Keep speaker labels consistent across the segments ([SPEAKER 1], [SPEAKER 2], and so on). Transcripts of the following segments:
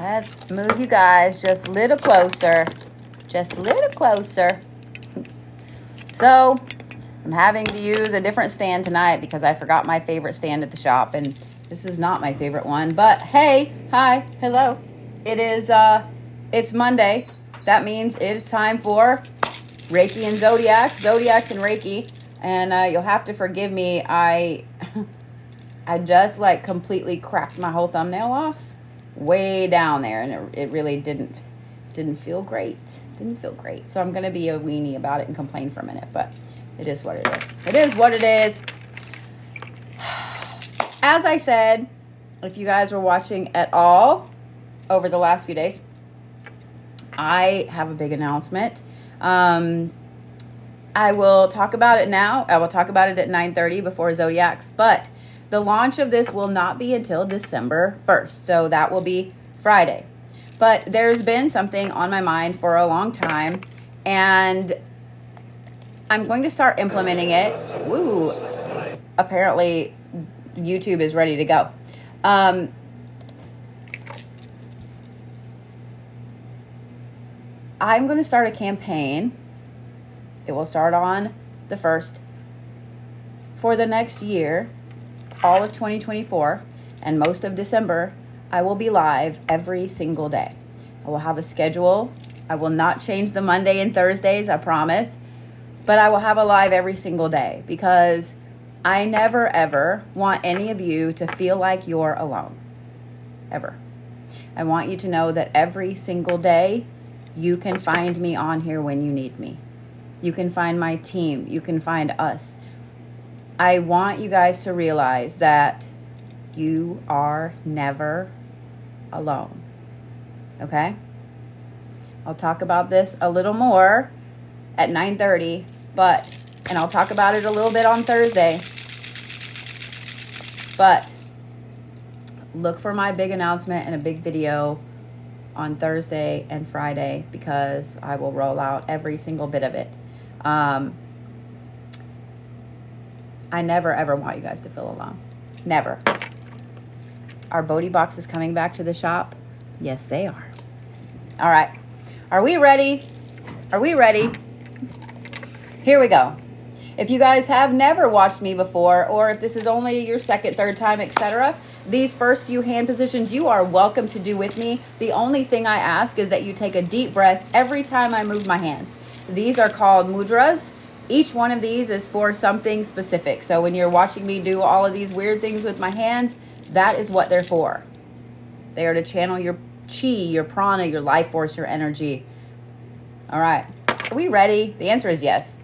[SPEAKER 1] Let's move you guys just a little closer. Just a little closer. So, I'm having to use a different stand tonight because I forgot my favorite stand at the shop. And this is not my favorite one. But, hey, hi, hello. It is, it's Monday. That means it's time for Reiki and Zodiacs. Zodiacs and Reiki. And you'll have to forgive me. I just, like, completely cracked my whole thumbnail off. Way down there. And it really didn't feel great. Didn't feel great. So I'm going to be a weenie about it and complain for a minute. But it is what it is. It is what it is. As I said, if you guys were watching at all over the last few days, I have a big announcement. I will talk about it now. I will talk about it at 9:30 before Zodiacs. But the launch of this will not be until December 1st. So that will be Friday. But there's been something on my mind for a long time. And I'm going to start implementing it. Woo! Apparently, YouTube is ready to go. I'm going to start a campaign. It will start on the 1st. For the next year, all of 2024, and most of December, I will be live every single day. I will have a schedule. I will not change the Monday and Thursdays, I promise. But I will have a live every single day because I never, ever want any of you to feel like you're alone. Ever. I want you to know that every single day, you can find me on here when you need me. You can find my team. You can find us. I want you guys to realize that you are never alone. Okay? I'll talk about this a little more at 9:30, and I'll talk about it a little bit on Thursday. But look for my big announcement and a big video on Thursday and Friday because I will roll out every single bit of it. I never, ever want you guys to feel alone. Never. Our Bodhi box is coming back to the shop. Yes, they are. All right. Are we ready? Are we ready? Here we go. If you guys have never watched me before, or if this is only your second, third time, etc., these first few hand positions you are welcome to do with me. The only thing I ask is that you take a deep breath every time I move my hands. These are called mudras. Each one of these is for something specific. So when you're watching me do all of these weird things with my hands, that is what they're for. They are to channel your chi, your prana, your life force, your energy. All right. Are we ready? The answer is yes.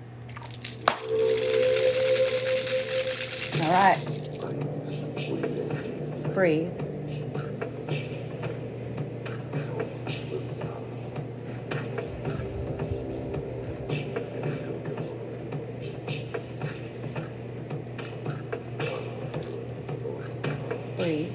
[SPEAKER 1] All right. Breathe. Breathe.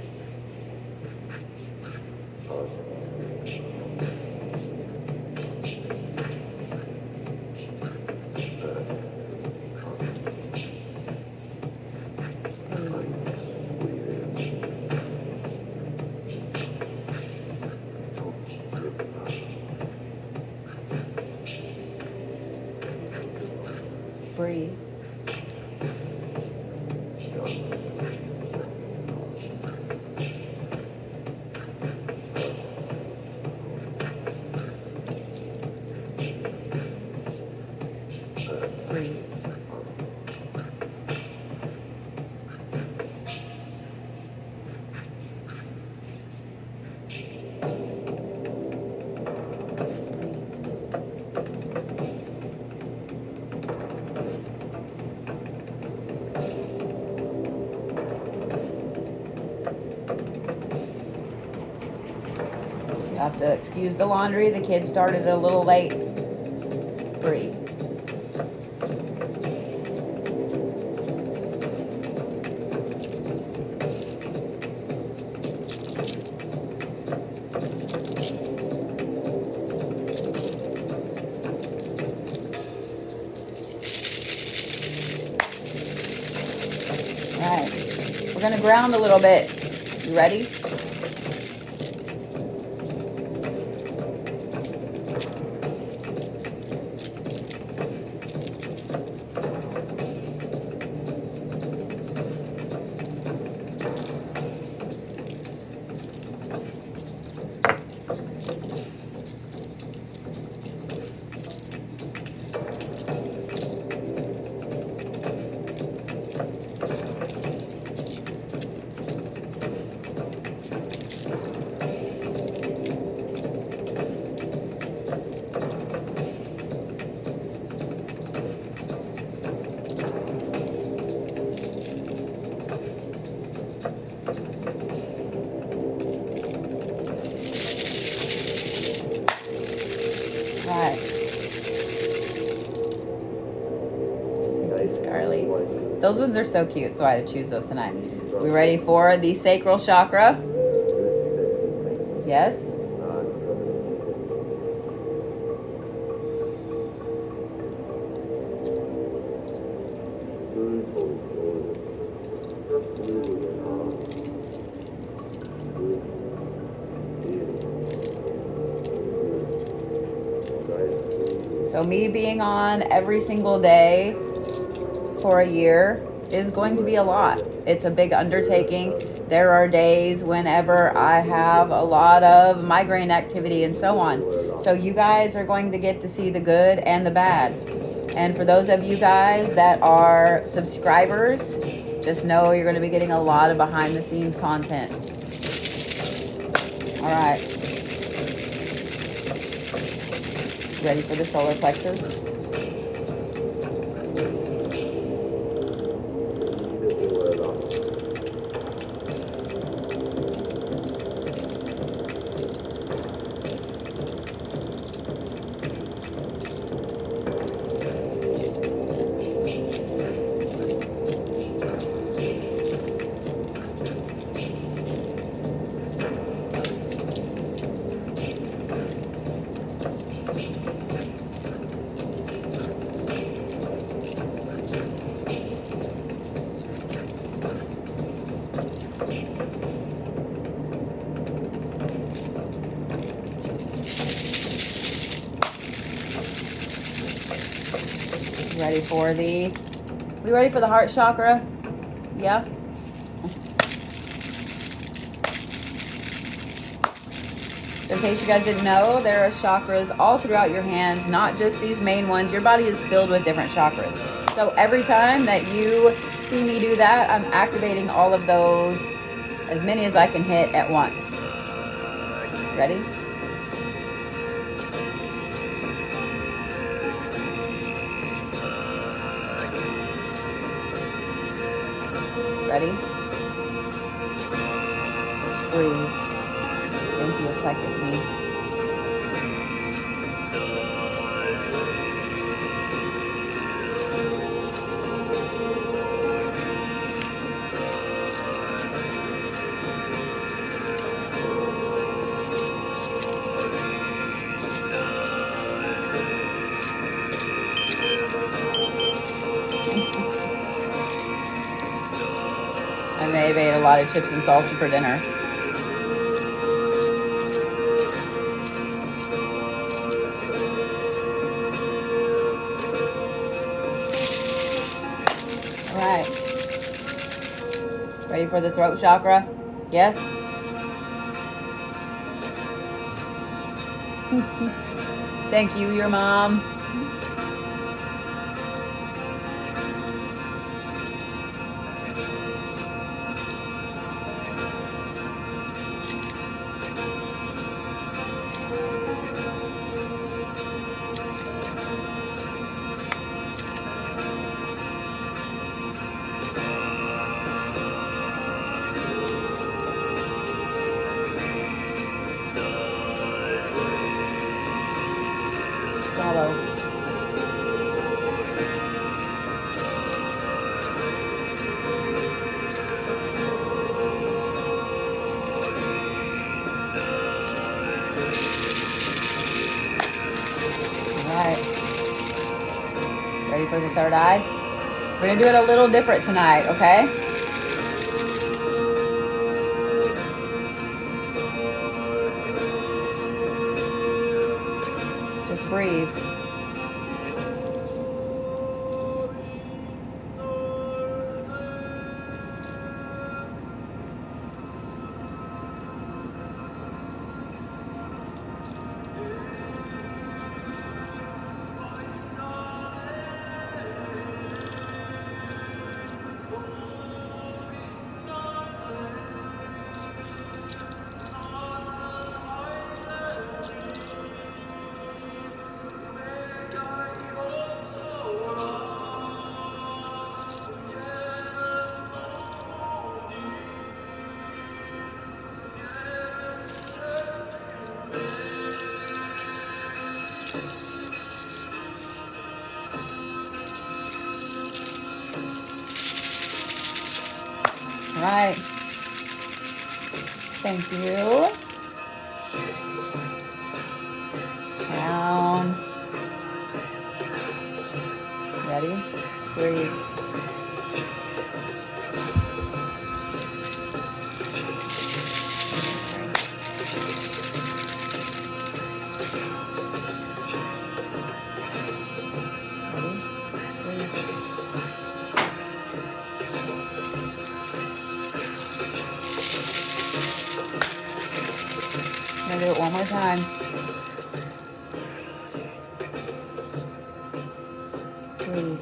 [SPEAKER 1] Breathe. Breathe. Have to excuse the laundry. The kids started a little late. Breathe. All right. We're going to ground a little bit. You ready? Those ones are so cute, so I had to choose those tonight. We ready for the sacral chakra? Yes. So me being on every single day for a year is going to be a lot. It's a big undertaking. There are days whenever I have a lot of migraine activity and so on. So you guys are going to get to see the good and the bad. And for those of you guys that are subscribers, just know you're going to be getting a lot of behind the scenes content. All right. Ready for the solar plexus? Ready for the, we ready for the heart chakra? Yeah. In case you guys didn't know, there are chakras all throughout your hands, not just these main ones. Your body is filled with different chakras. So every time that you see me do that, I'm activating all of those, as many as I can hit at once. Ready? Ready? Just breathe. Thank you, eclectic me. I may have ate a lot of chips and salsa for dinner. All right. Ready for the throat chakra? Yes? Thank you, your mom. Swallow. Ready for the third eye? We're going to do it a little different tonight, okay? Just breathe. All right. Thank you. Down. Ready? Breathe. I'm gonna do it one more time. Breathe.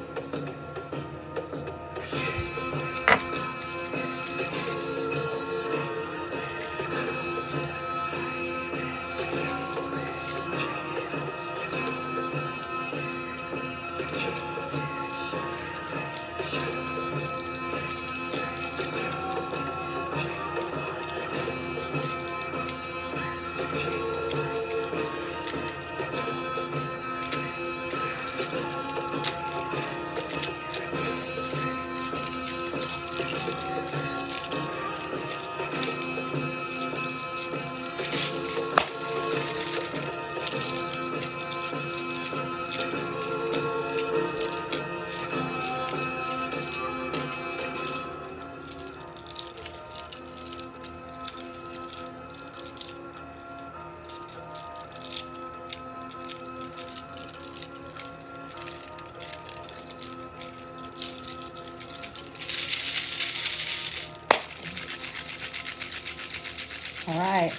[SPEAKER 1] All right,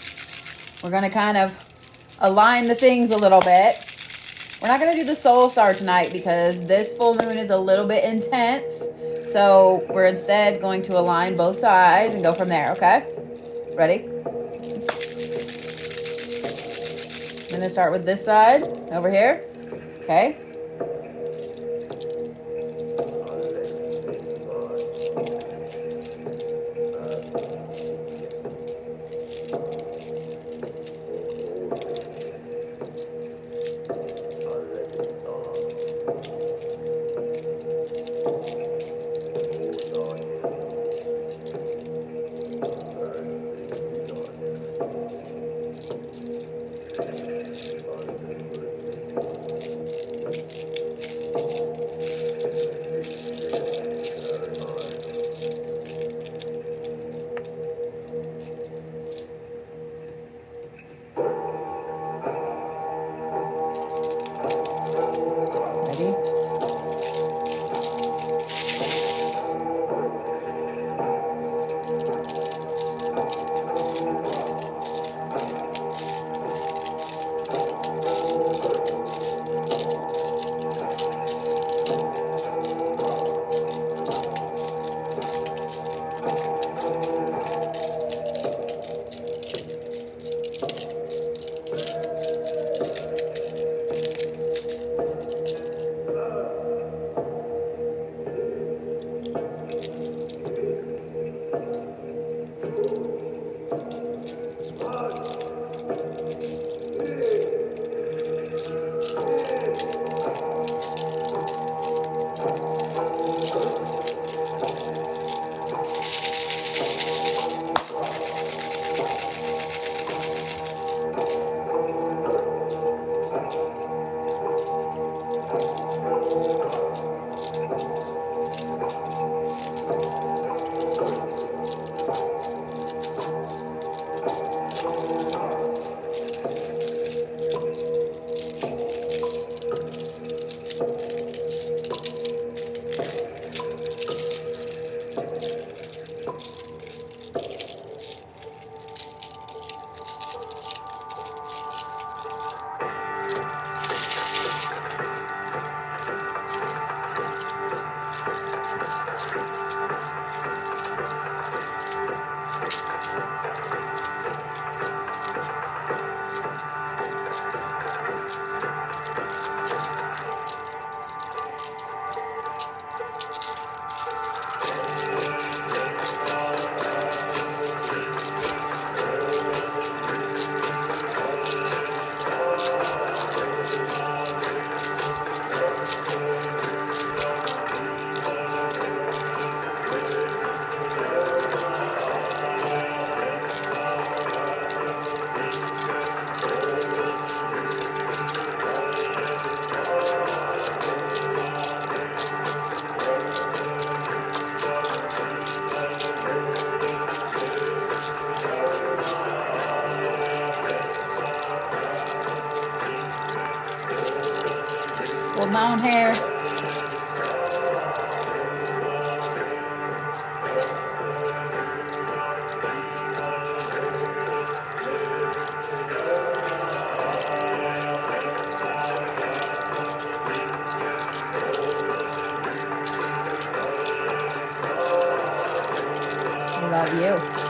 [SPEAKER 1] we're going to kind of align the things a little bit. We're not going to do the soul star tonight because this full moon is a little bit intense. So we're instead going to align both sides and go from there, okay? Ready? I'm going to start with this side over here, okay? Come on here. I love you.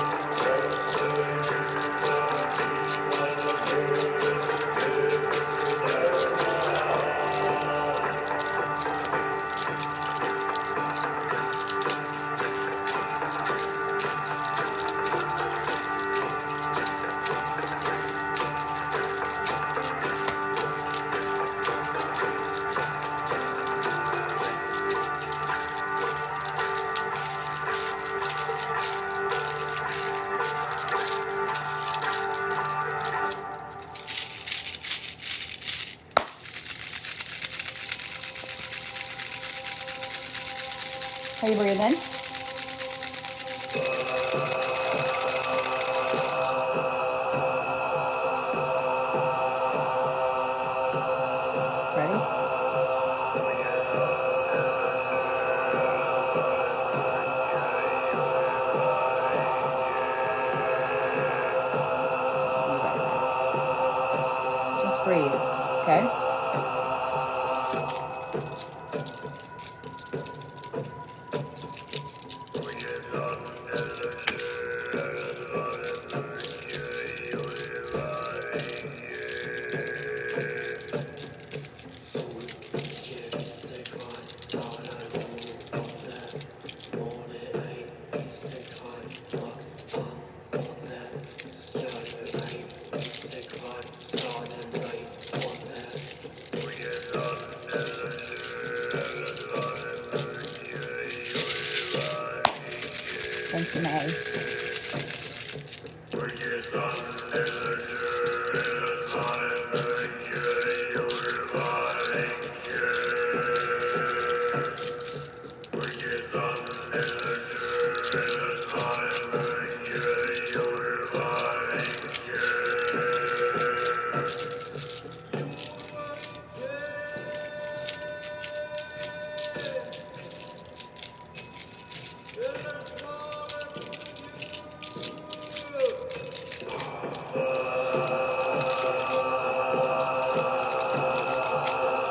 [SPEAKER 1] Are you breathing? Ready? Just breathe, okay? Thank you, May.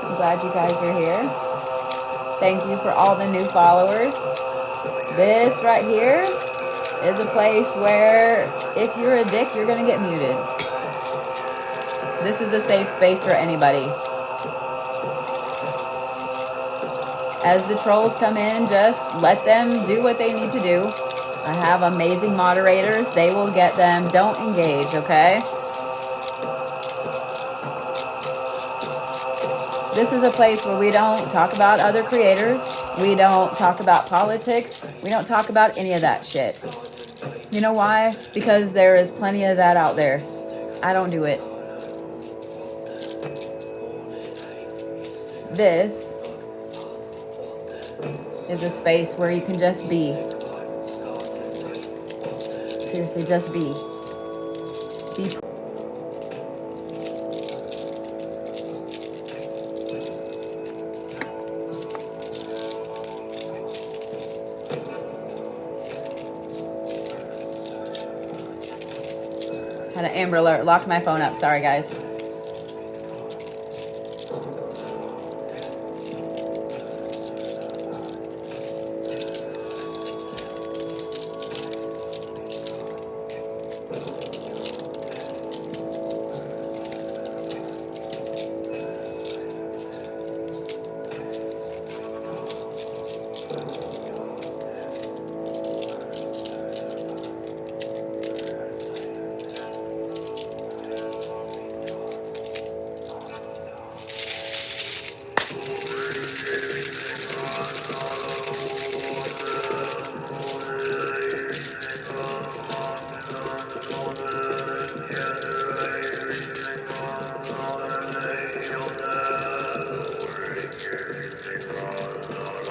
[SPEAKER 1] I'm glad you guys are here. Thank you for all the new followers. This right here is a place where if you're a dick, you're gonna get muted. This is a safe space for anybody. As the trolls come in, just let them do what they need to do. I have amazing moderators. They will get them. Don't engage, okay? This is a place where we don't talk about other creators. We don't talk about politics. We don't talk about any of that shit. You know why? Because there is plenty of that out there. I don't do it. This is a space where you can just be. Seriously, just be. Be. Had an Amber Alert. Locked my phone up. Sorry, guys.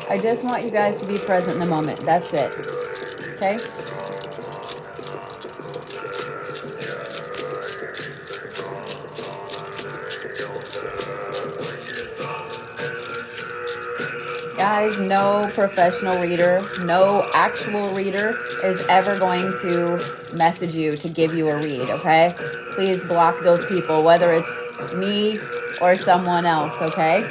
[SPEAKER 1] I just want you guys to be present in the moment. That's it. Okay? Guys, no professional reader, no actual reader is ever going to message you to give you a read, okay? Please block those people, whether it's me or someone else, okay?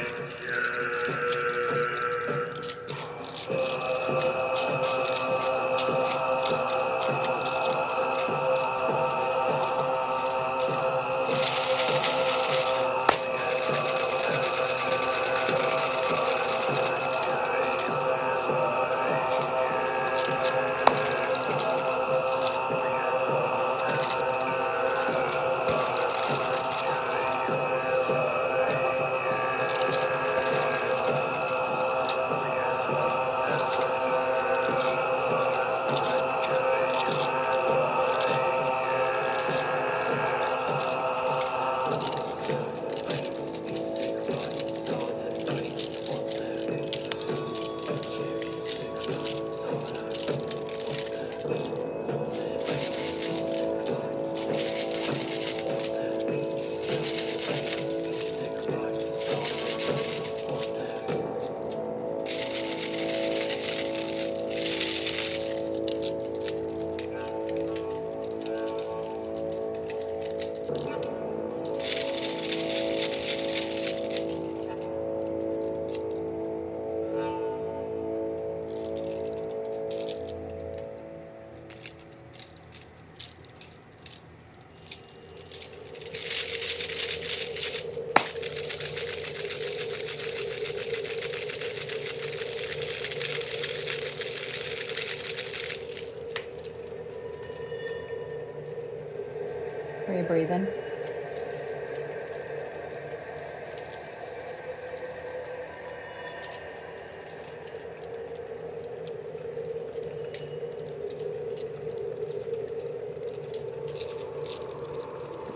[SPEAKER 1] Are you breathing?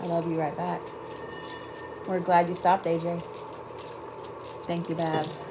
[SPEAKER 1] I love you right back. We're glad you stopped, AJ. Thank you, Babs.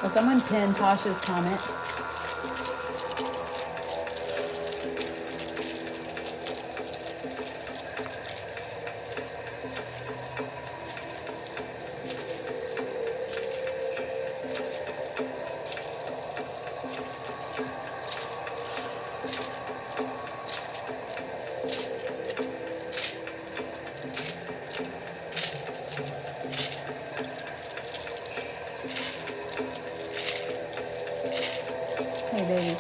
[SPEAKER 1] Will someone pin Tasha's comment? Breathe.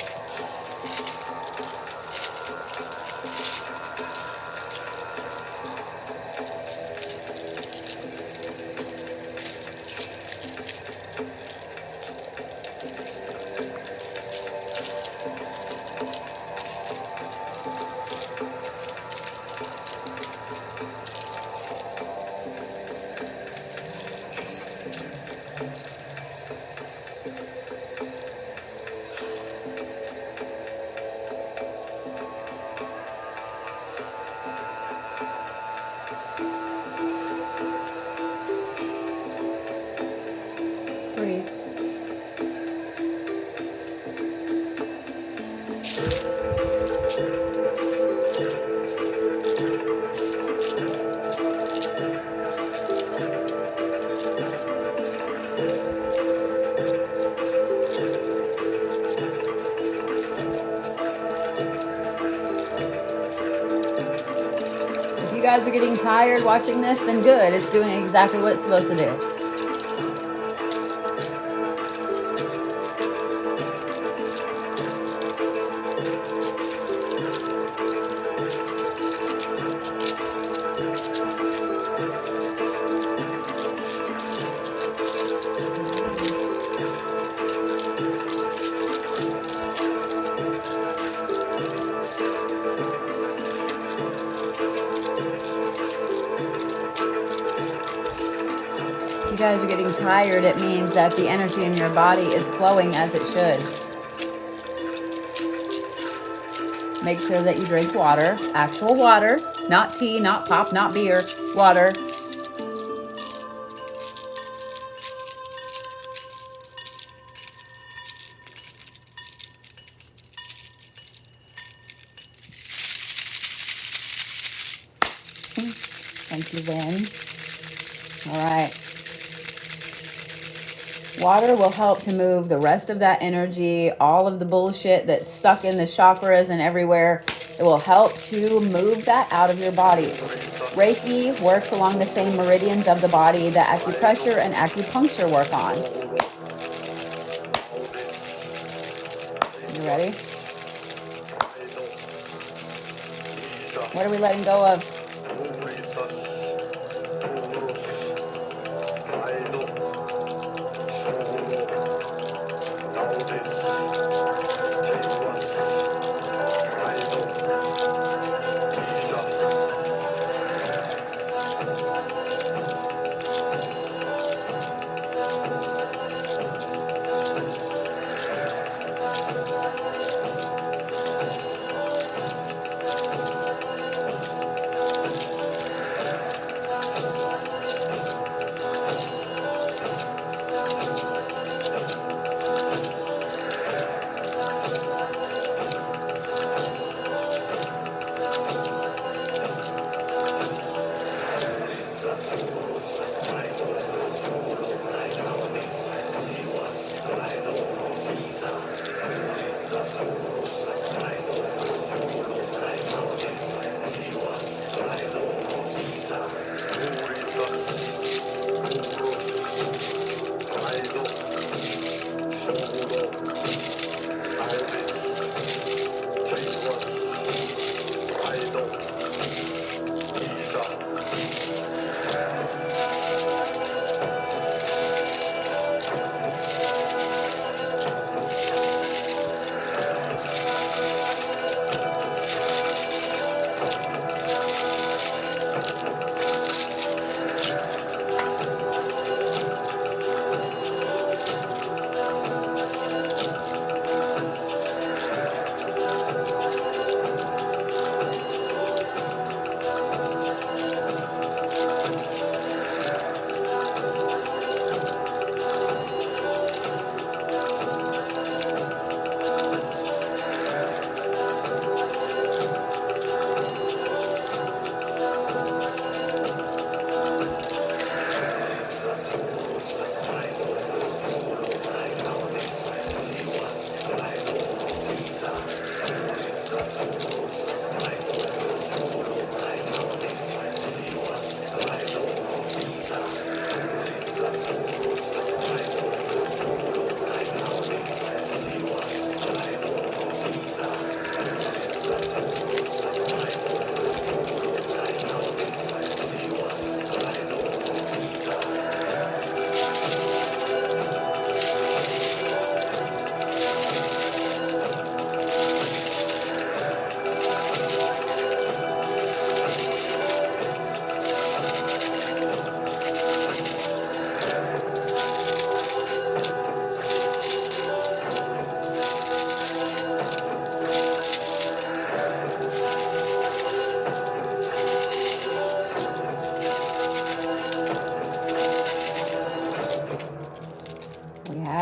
[SPEAKER 1] Breathe. If you guys are getting tired watching this, then good. It's doing exactly what it's supposed to do. If you guys are getting tired, it means that the energy in your body is flowing as it should. Make sure that you drink water, actual water, not tea, not pop, not beer, water. Thank you, Lynn. All right. Water will help to move the rest of that energy, all of the bullshit that's stuck in the chakras and everywhere. It will help to move that out of your body. Reiki works along the same meridians of the body that acupressure and acupuncture work on. You ready? What are we letting go of?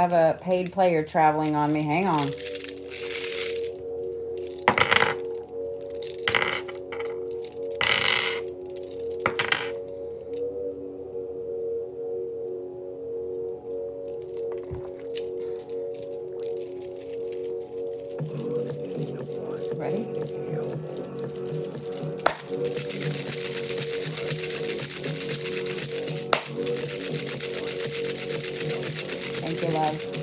[SPEAKER 1] have a paid player traveling on me. Hang on. Ready? Thank you, love.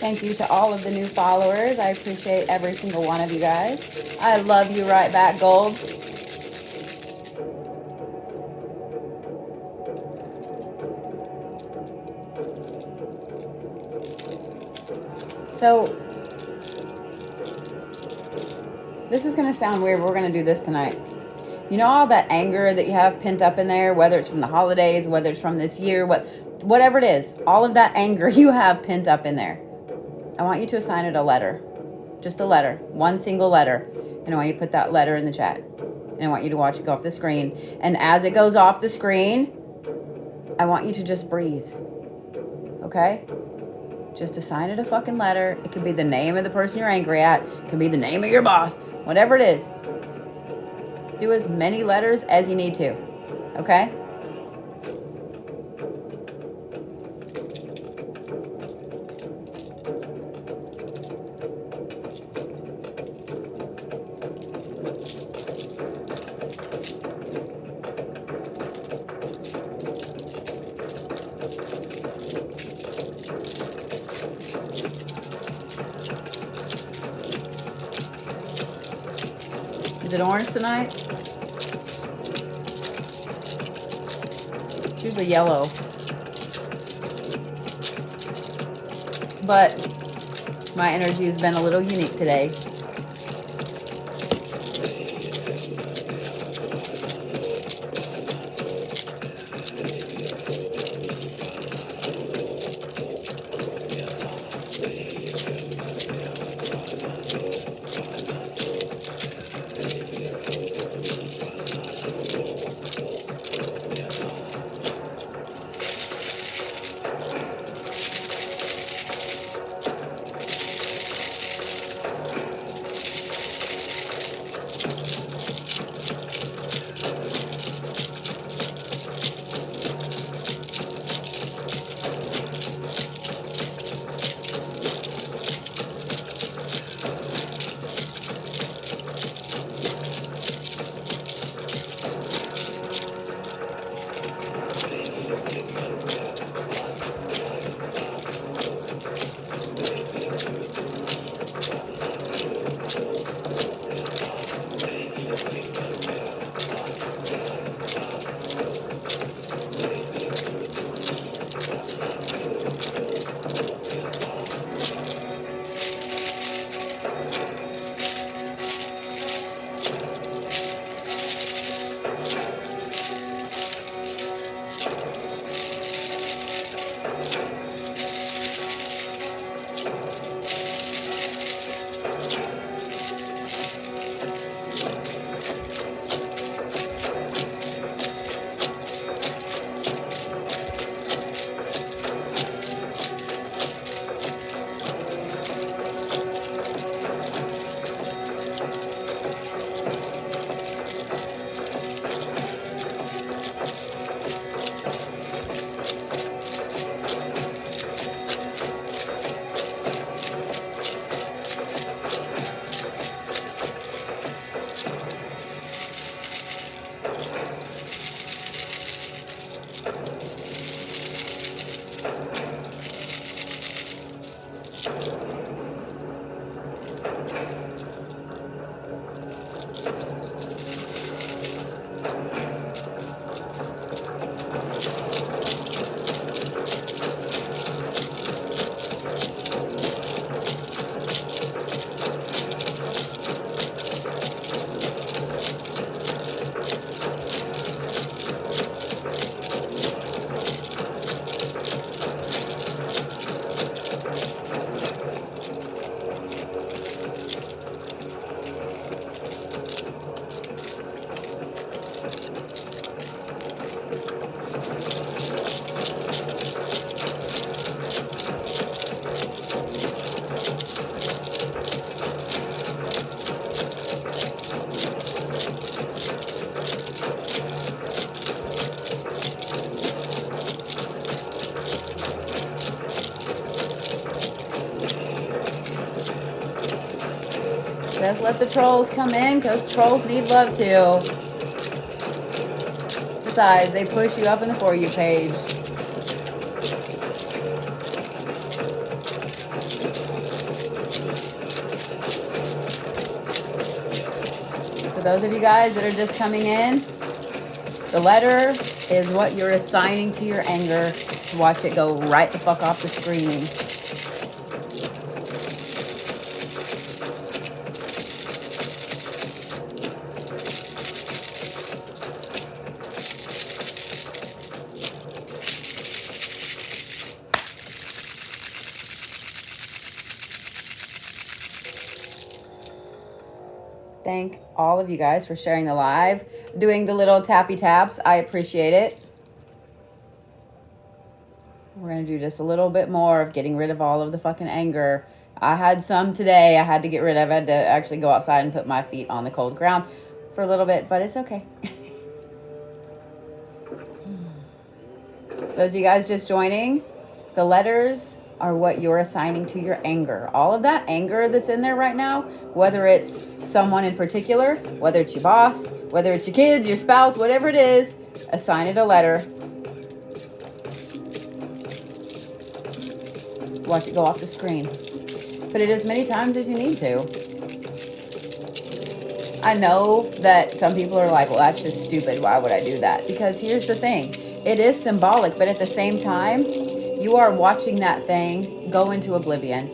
[SPEAKER 1] Thank you to all of the new followers. I appreciate every single one of you guys. I love you right back, Gold. So, this is going to sound weird, but we're going to do this tonight. You know all that anger that you have pent up in there, whether it's from the holidays, whether it's from this year, whatever it is, all of that anger you have pent up in there. I want you to assign it a letter. Just a letter. One single letter. And I want you to put that letter in the chat. And I want you to watch it go off the screen. And as it goes off the screen, I want you to just breathe. Okay? Just assign it a fucking letter. It could be the name of the person you're angry at. It could be the name of your boss. Whatever it is. Do as many letters as you need to. Okay? Is it orange tonight? It's usually yellow. But my energy has been a little unique today. Let's let the trolls come in, because trolls need love too. Besides, they push you up in the For You page. For those of you guys that are just coming in, the letter is what you're assigning to your anger. Watch it go right the fuck off the screen. Thank all of you guys for sharing the live, doing the little tappy taps. I appreciate it. We're going to do just a little bit more of getting rid of all of the fucking anger. I had some today I had to get rid of. I had to actually go outside and put my feet on the cold ground for a little bit, but it's okay. Those of you guys just joining, the letters are what you're assigning to your anger. All of that anger that's in there right now, whether it's someone in particular, whether it's your boss, whether it's your kids, your spouse, whatever it is, assign it a letter. Watch it go off the screen. Put it as many times as you need to. I know that some people are like, well, that's just stupid. Why would I do that? Because here's the thing. It is symbolic, but at the same time, you are watching that thing go into oblivion.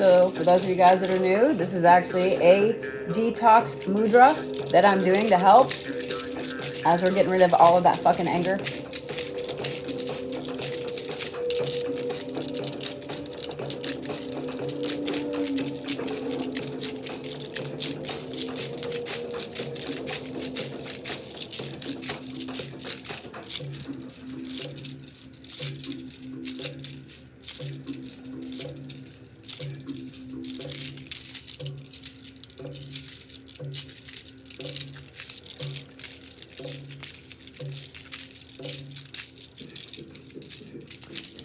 [SPEAKER 1] So for those of you guys that are new, this is actually a detox mudra that I'm doing to help as we're getting rid of all of that fucking anger.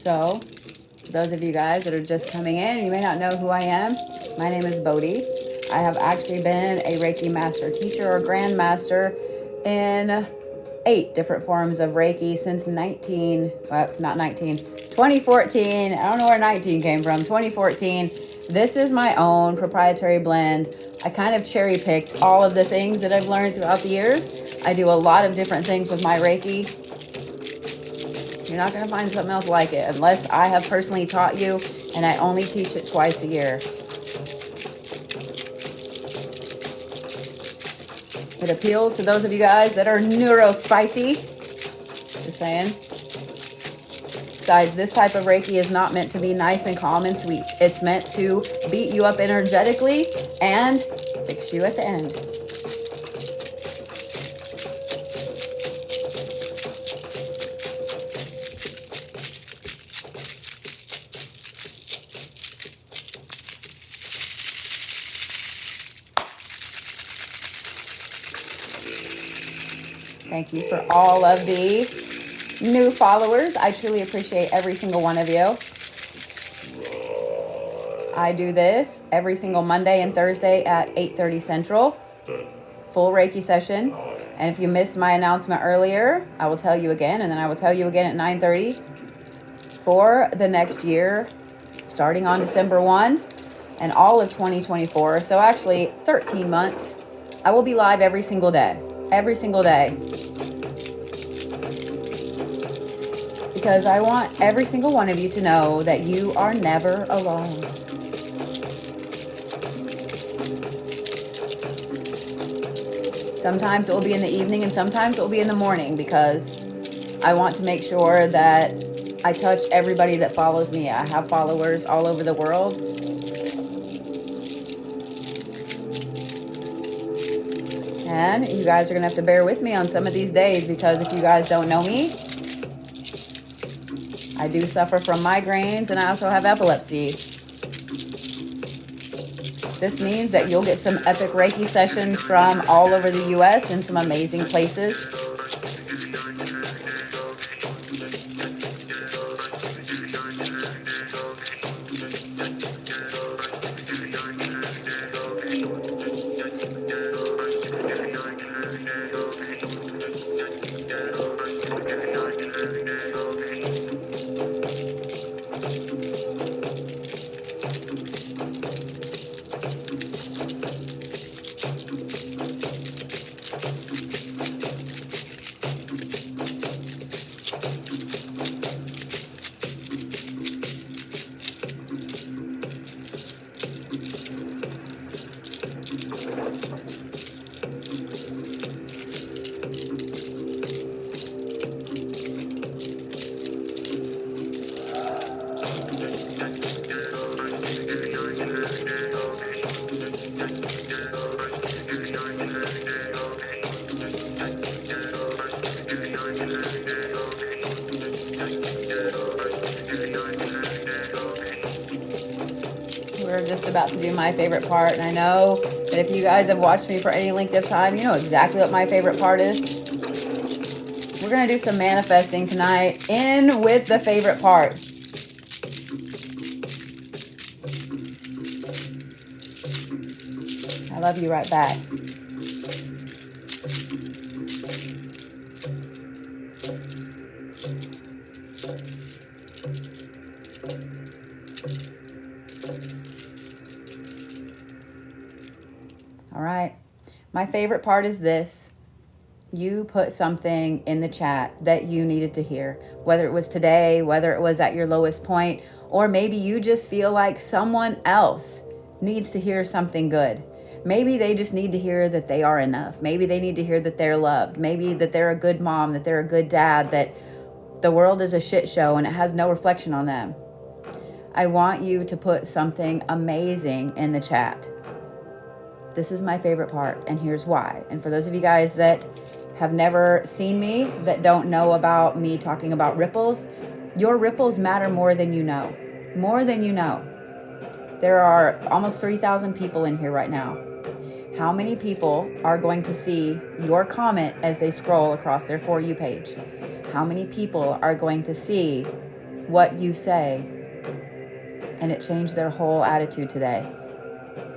[SPEAKER 1] So, for those of you guys that are just coming in, you may not know who I am. My name is Bodhi. I have actually been a Reiki master teacher or grandmaster in 8 different forms of Reiki since 2014. I don't know where 19 came from. 2014. This is my own proprietary blend. I kind of cherry picked all of the things that I've learned throughout the years. I do a lot of different things with my Reiki. You're not going to find something else like it unless I have personally taught you, and I only teach it twice a year. It appeals to those of you guys that are neurospicy. Just saying. Besides, this type of Reiki is not meant to be nice and calm and sweet. It's meant to beat you up energetically and fix you at the end. Thank you for all of the new followers. I truly appreciate every single one of you. I do this every single Monday and Thursday at 8:30 Central. Full Reiki session. And if you missed my announcement earlier, I will tell you again, and then I will tell you again at 9:30 for the next year, starting on December 1 and all of 2024. So actually 13 months. I will be live every single day. Every single day. Because I want every single one of you to know that you are never alone. Sometimes it will be in the evening and sometimes it will be in the morning because I want to make sure that I touch everybody that follows me. I have followers all over the world. And you guys are going to have to bear with me on some of these days because if you guys don't know me, I do suffer from migraines and I also have epilepsy. This means that you'll get some epic Reiki sessions from all over the US and some amazing places. about to do my favorite part. And I know that if you guys have watched me for any length of time, you know exactly what my favorite part is. We're going to do some manifesting tonight in with the favorite part. I love you right back. All right. My favorite part is this. You put something in the chat that you needed to hear, whether it was today, whether it was at your lowest point, or maybe you just feel like someone else needs to hear something good. Maybe they just need to hear that they are enough. Maybe they need to hear that they're loved. Maybe that they're a good mom, that they're a good dad, that the world is a shit show and it has no reflection on them. I want you to put something amazing in the chat. This is my favorite part, and here's why. And for those of you guys that have never seen me, that don't know about me talking about ripples, your ripples matter more than you know. More than you know. There are almost 3,000 people in here right now. How many people are going to see your comment as they scroll across their For You page? How many people are going to see what you say and it changed their whole attitude today?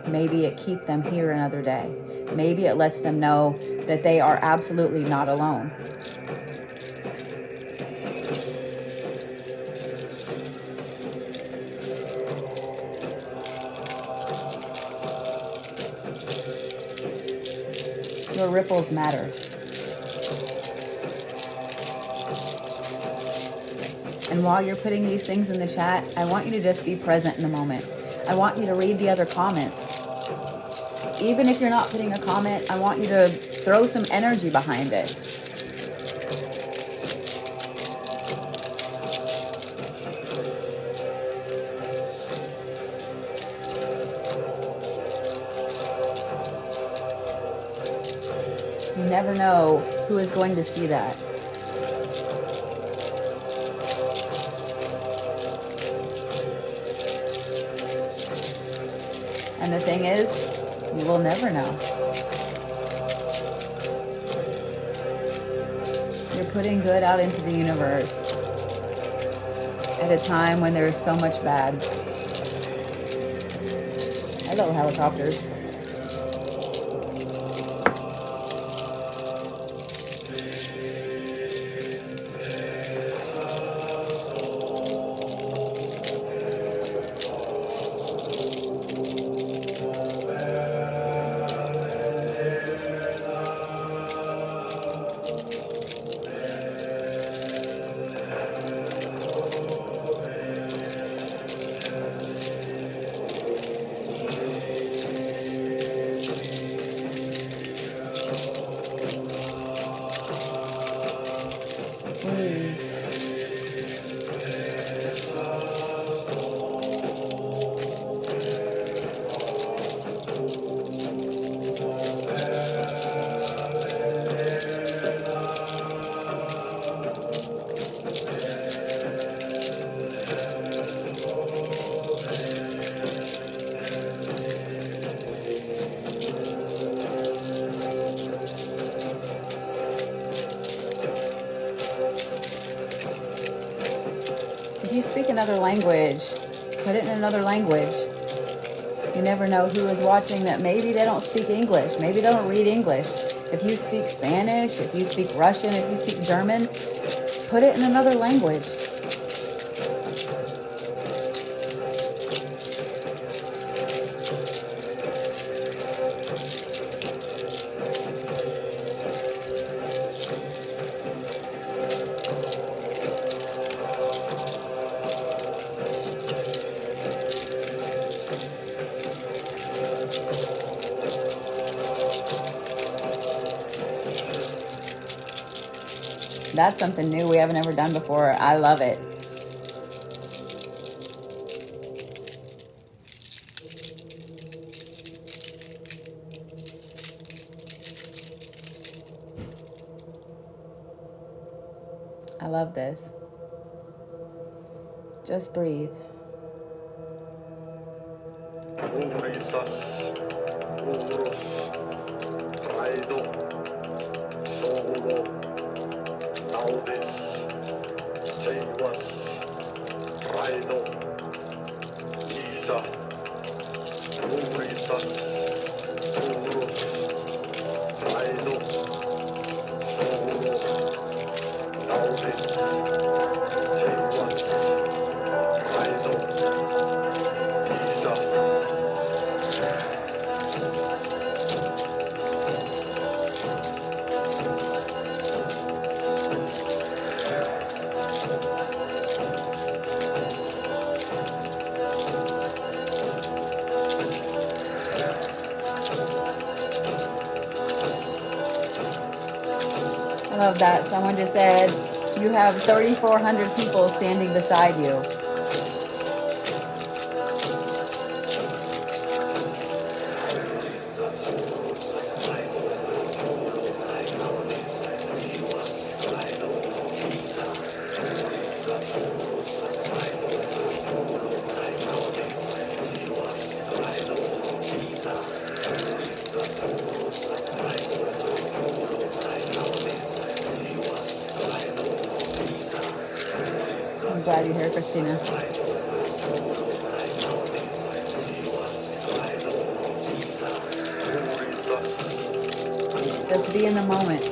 [SPEAKER 1] Maybe it keeps them here another day. Maybe it lets them know that they are absolutely not alone. Your ripples matter. And while you're putting these things in the chat, I want you to just be present in the moment. I want you to read the other comments. Even if you're not putting a comment, I want you to throw some energy behind it. You never know who is going to see that. And the thing is, you will never know. You're putting good out into the universe at a time when there's so much bad. Hello, helicopters. If you speak another language, put it in another language. You never know who is watching that maybe they don't speak English. Maybe they don't read English. If you speak Spanish, if you speak Russian, if you speak German, put it in another language. That's something new we haven't ever done before. I love it. I love this. Just breathe. I love that. Someone just said, you have 3,400 people standing beside you. I'm glad you're here, Christina. Just be in the moment.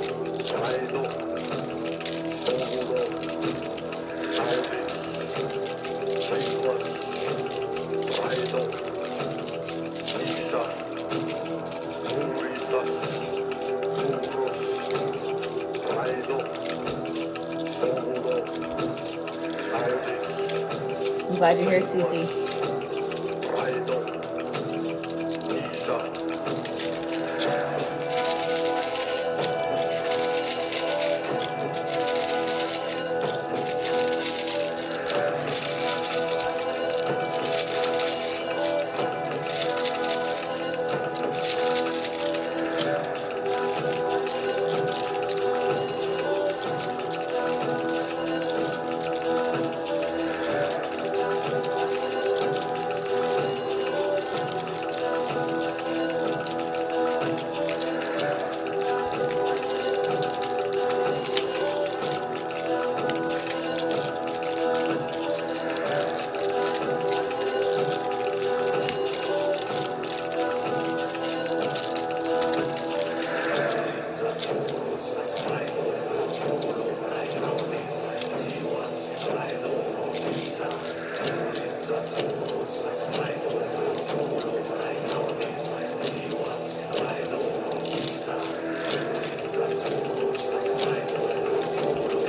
[SPEAKER 1] I'm glad you're here, Cece.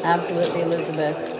[SPEAKER 1] Absolutely, Elizabeth.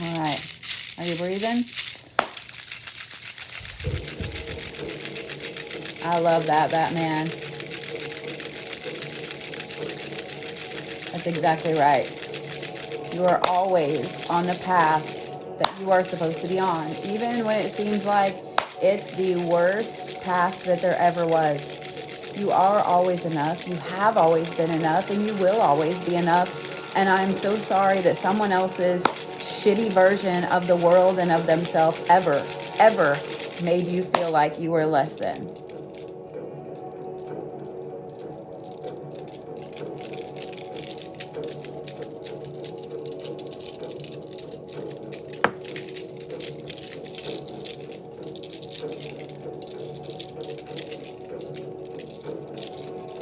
[SPEAKER 1] All right. Are you breathing? I love that, Batman. That's exactly right. You are always on the path that you are supposed to be on, even when it seems like it's the worst path that there ever was. You are always enough. You have always been enough, and you will always be enough. And I'm so sorry that someone else's shitty version of the world and of themselves ever made you feel like you were less than.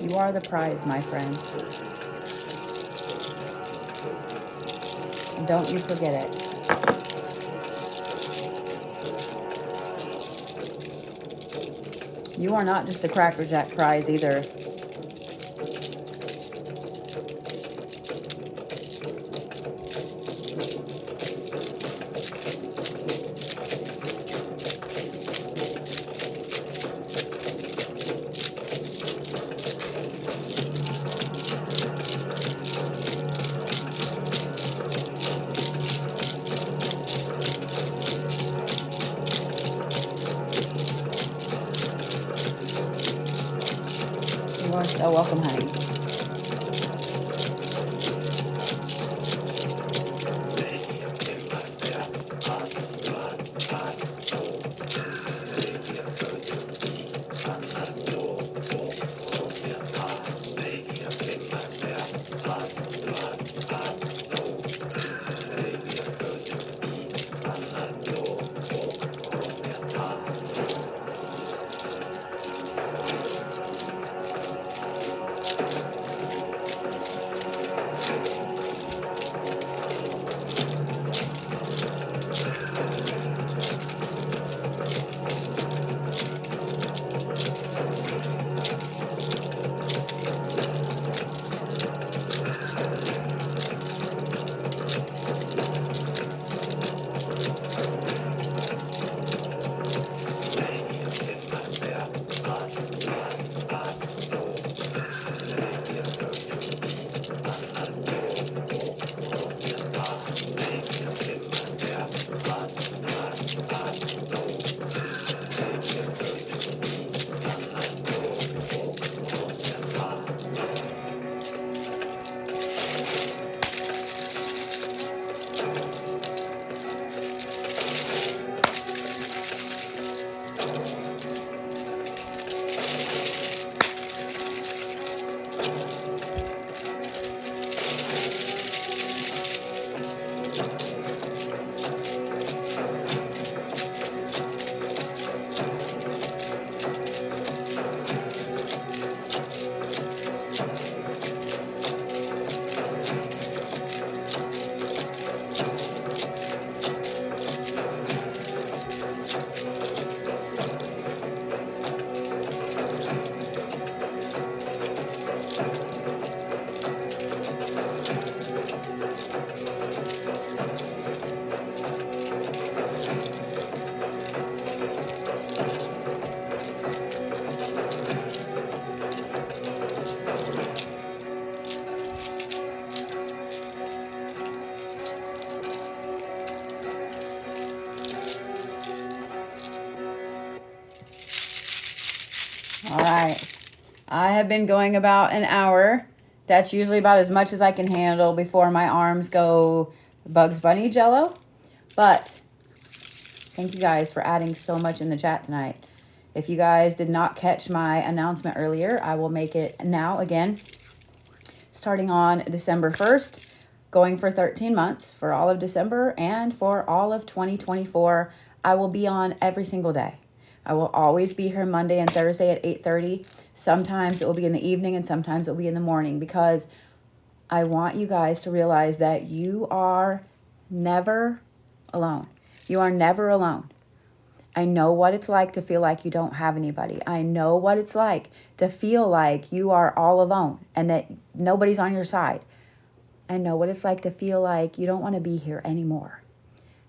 [SPEAKER 1] You are the prize, my friend. And don't you forget it. You are not just a Cracker Jack prize either. You are so welcome, honey. All right. I have been going about an hour. That's usually about as much as I can handle before my arms go Bugs Bunny jello. But thank you guys for adding so much in the chat tonight. If you guys did not catch my announcement earlier, I will make it now again. Starting on December 1st, going for 13 months for all of December and for all of 2024, I will be on every single day. I will always be here Monday and Thursday at 8:30. Sometimes it will be in the evening and sometimes it will be in the morning, because I want you guys to realize that you are never alone. You are never alone. I know what it's like to feel like you don't have anybody. I know what it's like to feel like you are all alone and that nobody's on your side. I know what it's like to feel like you don't want to be here anymore.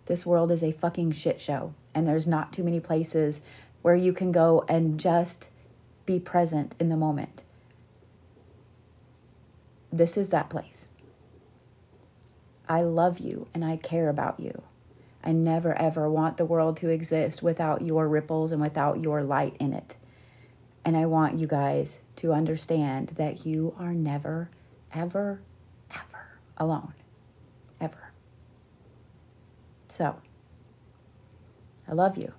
[SPEAKER 1] This world is a fucking shit show, and there's not too many places where you can go and just be present in the moment. This is that place. I love you and I care about you. I never ever want the world to exist without your ripples and without your light in it. And I want you guys to understand that you are never, ever, ever alone. Ever. So, I love you.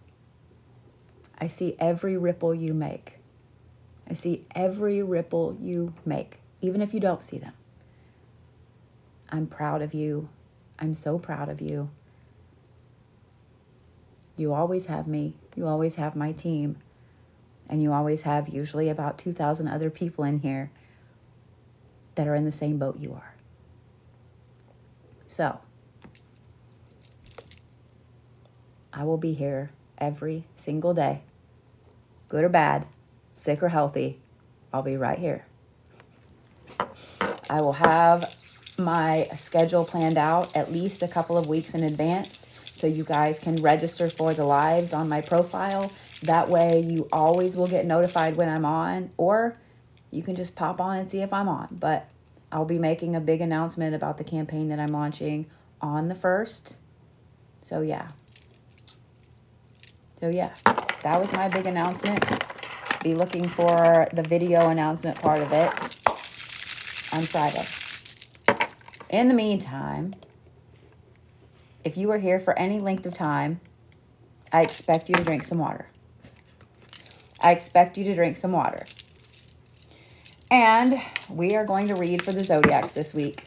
[SPEAKER 1] I see every ripple you make. I see every ripple you make, even if you don't see them. I'm proud of you. I'm so proud of you. You always have me. You always have my team. And you always have usually about 2,000 other people in here that are in the same boat you are. So, I will be here every single day. Good or bad, sick or healthy, I'll be right here. I will have my schedule planned out at least a couple of weeks in advance so you guys can register for the lives on my profile. That way you always will get notified when I'm on, or you can just pop on and see if I'm on. But I'll be making a big announcement about the campaign that I'm launching on the 1st. So yeah, that was my big announcement. Be looking for the video announcement part of it on Friday. In the meantime, if you are here for any length of time, I expect you to drink some water. I expect you to drink some water. And we are going to read for the Zodiacs this week.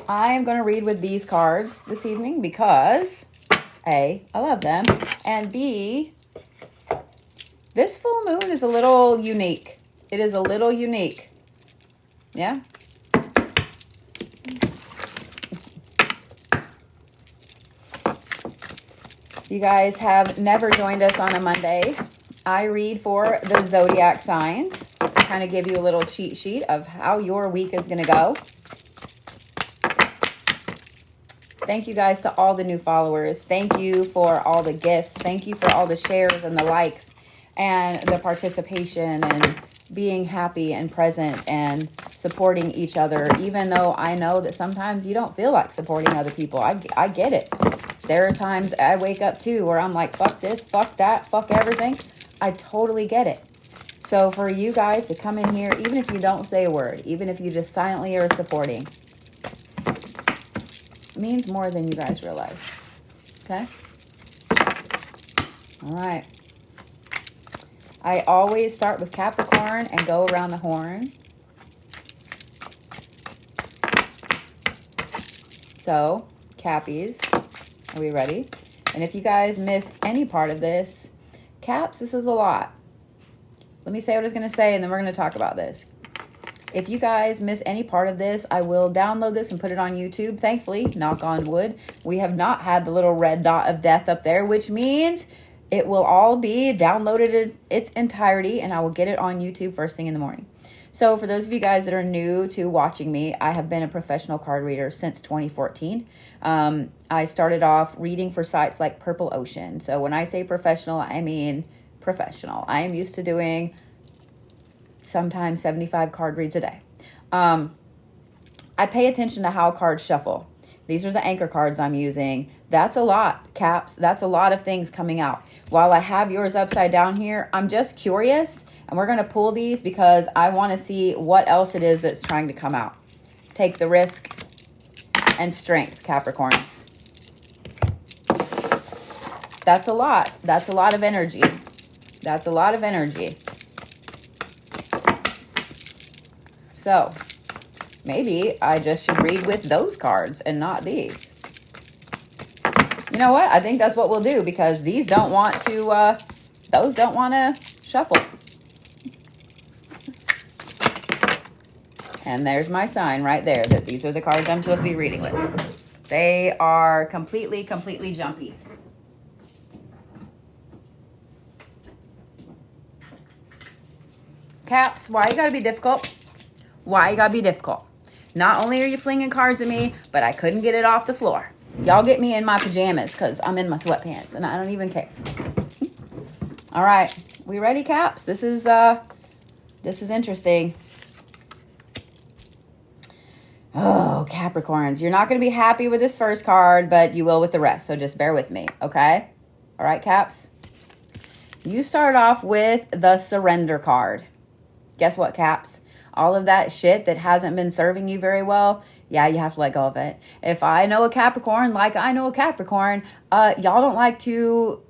[SPEAKER 1] I am going to read with these cards this evening because A, I love them, and B, this full moon is a little unique. It is a little unique. Yeah? If you guys have never joined us on a Monday, I read for the zodiac signs. Kind of give you a little cheat sheet of how your week is going to go. Thank you guys to all the new followers. Thank you for all the gifts. Thank you for all the shares and the likes and the participation and being happy and present and supporting each other, even though I know that sometimes you don't feel like supporting other people. I get it. There are times I wake up too where I'm like, fuck this, fuck that, fuck everything. I totally get it. So for you guys to come in here, even if you don't say a word, even if you just silently are supporting, means more than you guys realize. Okay? All right. I always start with Capricorn and go around the horn. So, Cappies, are we ready? And if you guys miss any part of this, Caps, this is a lot. Let me say what I was going to say, and then we're going to talk about this. If you guys miss any part of this, I will download this and put it on YouTube. Thankfully, knock on wood, we have not had the little red dot of death up there, which means it will all be downloaded in its entirety, and I will get it on YouTube first thing in the morning. So for those of you guys that are new to watching me, I have been a professional card reader since 2014. I started off reading for sites like Purple Ocean. So when I say professional, I mean professional. I am used to doing sometimes 75 card reads a day. I pay attention to how cards shuffle. These are the anchor cards I'm using. That's a lot, Caps. That's a lot of things coming out. While I have yours upside down here, I'm just curious, and we're going to pull these because I want to see what else it is that's trying to come out. Take the risk and strength, Capricorns. That's a lot. That's a lot of energy. That's a lot of energy. So, maybe I just should read with those cards and not these. You know what? I think that's what we'll do because these don't want to, those don't want to shuffle. And there's my sign right there that these are the cards I'm supposed to be reading with. They are completely jumpy. Caps, why you gotta be difficult? Why you gotta be difficult? Not only are you flinging cards at me, but I couldn't get it off the floor. Y'all get me in my pajamas because I'm in my sweatpants and I don't even care. All right, we ready, Caps? This is interesting. Oh, Capricorns, you're not going to be happy with this first card, but you will with the rest. So just bear with me, okay? All right, Caps. You start off with the Surrender card. Guess what, Caps? All of that shit that hasn't been serving you very well, yeah, you have to let go of it. If I know a Capricorn, like I know a Capricorn, y'all don't like to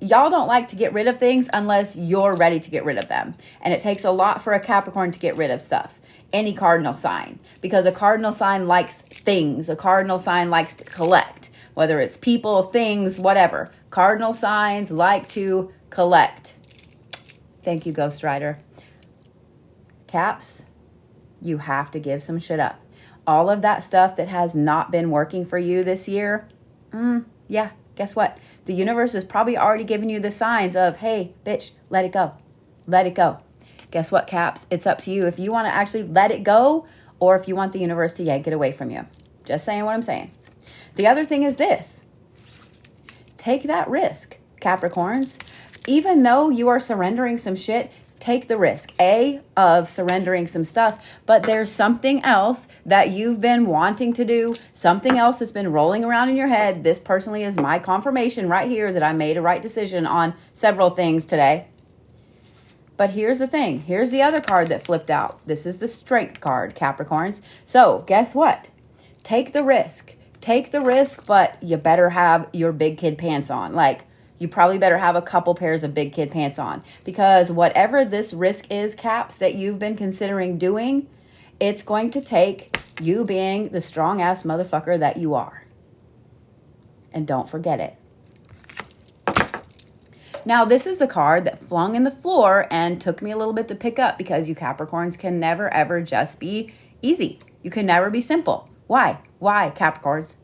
[SPEAKER 1] get rid of things unless you're ready to get rid of them. And it takes a lot for a Capricorn to get rid of stuff. Any cardinal sign, because a cardinal sign likes things. A cardinal sign likes to collect, whether it's people, things, whatever. Cardinal signs like to collect. Thank you, Ghost Rider. Caps, you have to give some shit up. All of that stuff that has not been working for you this year, yeah, guess what? The universe is probably already giving you the signs of, hey, bitch, let it go. Let it go. Guess what, Caps? It's up to you if you want to actually let it go or if you want the universe to yank it away from you. Just saying what I'm saying. The other thing is this. Take that risk, Capricorns. Even though you are surrendering some shit, take the risk, of surrendering some stuff, but there's something else that you've been wanting to do, something else that's been rolling around in your head. This personally is my confirmation right here that I made a right decision on several things today. But here's the thing. Here's the other card that flipped out. This is the Strength card, Capricorns. So guess what? Take the risk. Take the risk, but you better have your big kid pants on. Like, you probably better have a couple pairs of big kid pants on, because whatever this risk is, Caps, that you've been considering doing, it's going to take you being the strong ass motherfucker that you are. And don't forget it. Now, this is the card that flung in the floor and took me a little bit to pick up, because you Capricorns can never ever just be easy. You can never be simple. Why? Why, Capricorns?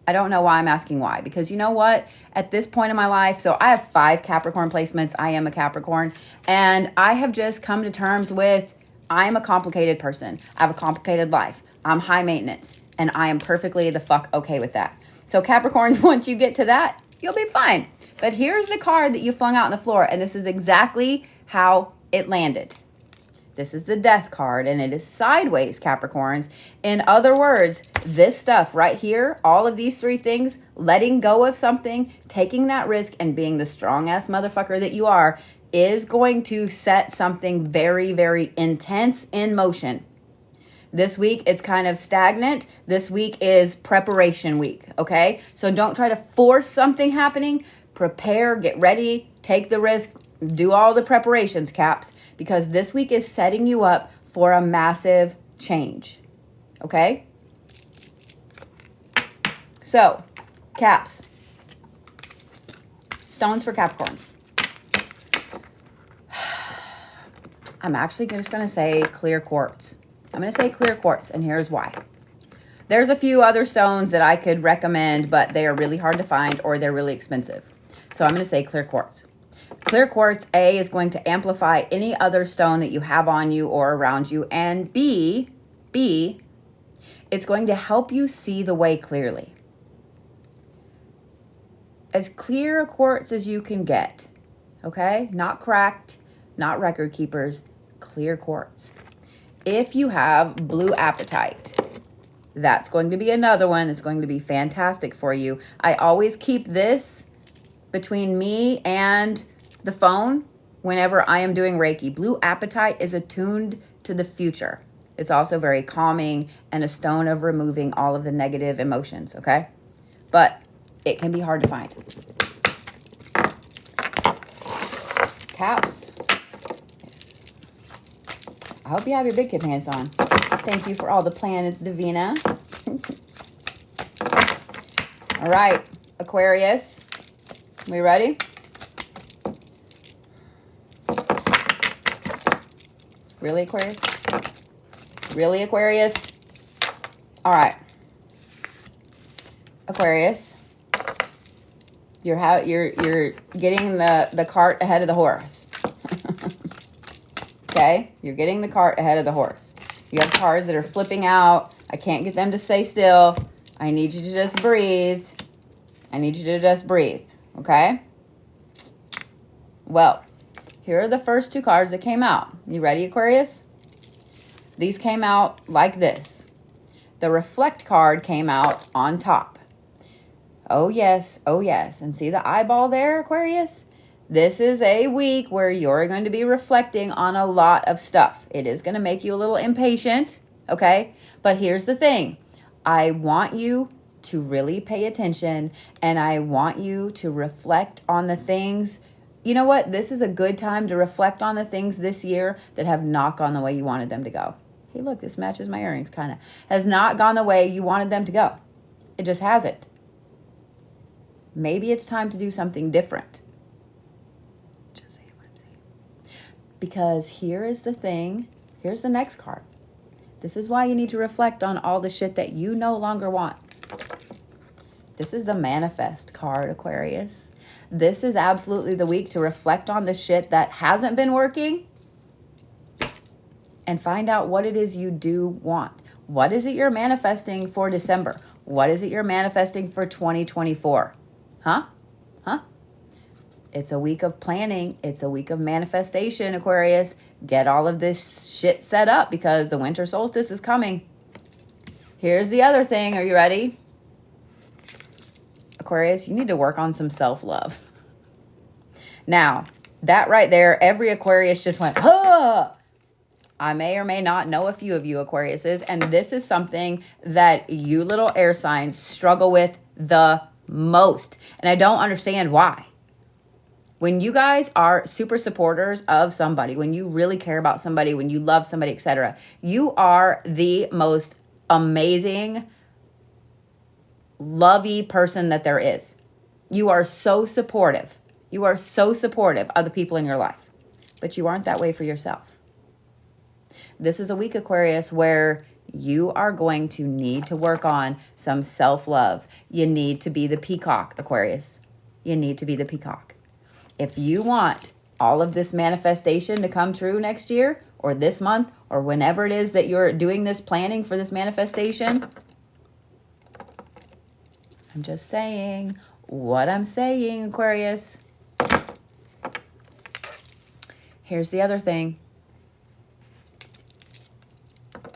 [SPEAKER 1] I don't know why I'm asking why, because you know what? At this point in my life, so I have 5 Capricorn placements. I am a Capricorn, and I have just come to terms with I'm a complicated person. I have a complicated life. I'm high maintenance, and I am perfectly the fuck okay with that. So Capricorns, once you get to that, you'll be fine. But here's the card that you flung out on the floor, and this is exactly how it landed. This is the Death card, and it is sideways, Capricorns. In other words, this stuff right here, all of these 3 things, letting go of something, taking that risk, and being the strong-ass motherfucker that you are, is going to set something very, very intense in motion. This week, it's kind of stagnant. This week is preparation week, okay? So don't try to force something happening. Prepare, get ready, take the risk, do all the preparations, Caps, because this week is setting you up for a massive change, okay? So, Caps, stones for Capricorns. I'm actually just going to say clear quartz. I'm going to say clear quartz, and here's why. There's a few other stones that I could recommend, but they are really hard to find or they're really expensive. So I'm going to say clear quartz. Clear quartz, A, is going to amplify any other stone that you have on you or around you. And B, it's going to help you see the way clearly. As clear a quartz as you can get, okay? Not cracked, not record keepers, clear quartz. If you have blue apatite, that's going to be another one that's going to be fantastic for you. I always keep this between me and the phone whenever I am doing Reiki. Blue apatite is attuned to the future. It's also very calming and a stone of removing all of the negative emotions, okay? But it can be hard to find. Caps. I hope you have your big kid pants on. Thank you for all the planets, Davina. All right, Aquarius. We ready? Really, Aquarius? Really, Aquarius? All right. Aquarius. You're getting the cart ahead of the horse. Okay? You're getting the cart ahead of the horse. You have cars that are flipping out. I can't get them to stay still. I need you to just breathe. I need you to just breathe. Okay? Well, here are the first 2 cards that came out. You ready, Aquarius? These came out like this. The Reflect card came out on top. Oh, yes. Oh, yes. And see the eyeball there, Aquarius? This is a week where you're going to be reflecting on a lot of stuff. It is going to make you a little impatient, okay? But here's the thing. I want you to really pay attention, and I want you to reflect on the things. You know what? This is a good time to reflect on the things this year that have not gone the way you wanted them to go. Hey, look, this matches my earrings, kind of. Has not gone the way you wanted them to go. It just hasn't. Maybe it's time to do something different. Just saying what I'm saying. Because here is the thing. Here's the next card. This is why you need to reflect on all the shit that you no longer want. This is the manifest card, Aquarius. This is absolutely the week to reflect on the shit that hasn't been working and find out what it is you do want. What is it you're manifesting for December? What is it you're manifesting for 2024? Huh? It's a week of planning. It's a week of manifestation, Aquarius. Get all of this shit set up because the winter solstice is coming. Here's the other thing. Are you ready? Aquarius, you need to work on some self-love. Now, that right there, every Aquarius just went, huh! I may or may not know a few of you Aquariuses, and this is something that you little air signs struggle with the most. And I don't understand why. When you guys are super supporters of somebody, when you really care about somebody, when you love somebody, etc., you are the most amazing, lovey person that there is. You are so supportive. You are so supportive of the people in your life, but you aren't that way for yourself. This is a week, Aquarius, where you are going to need to work on some self-love. You need to be the peacock, Aquarius. You need to be the peacock. If you want all of this manifestation to come true next year or this month or whenever it is that you're doing this planning for this manifestation, I'm just saying what I'm saying, Aquarius. Here's the other thing.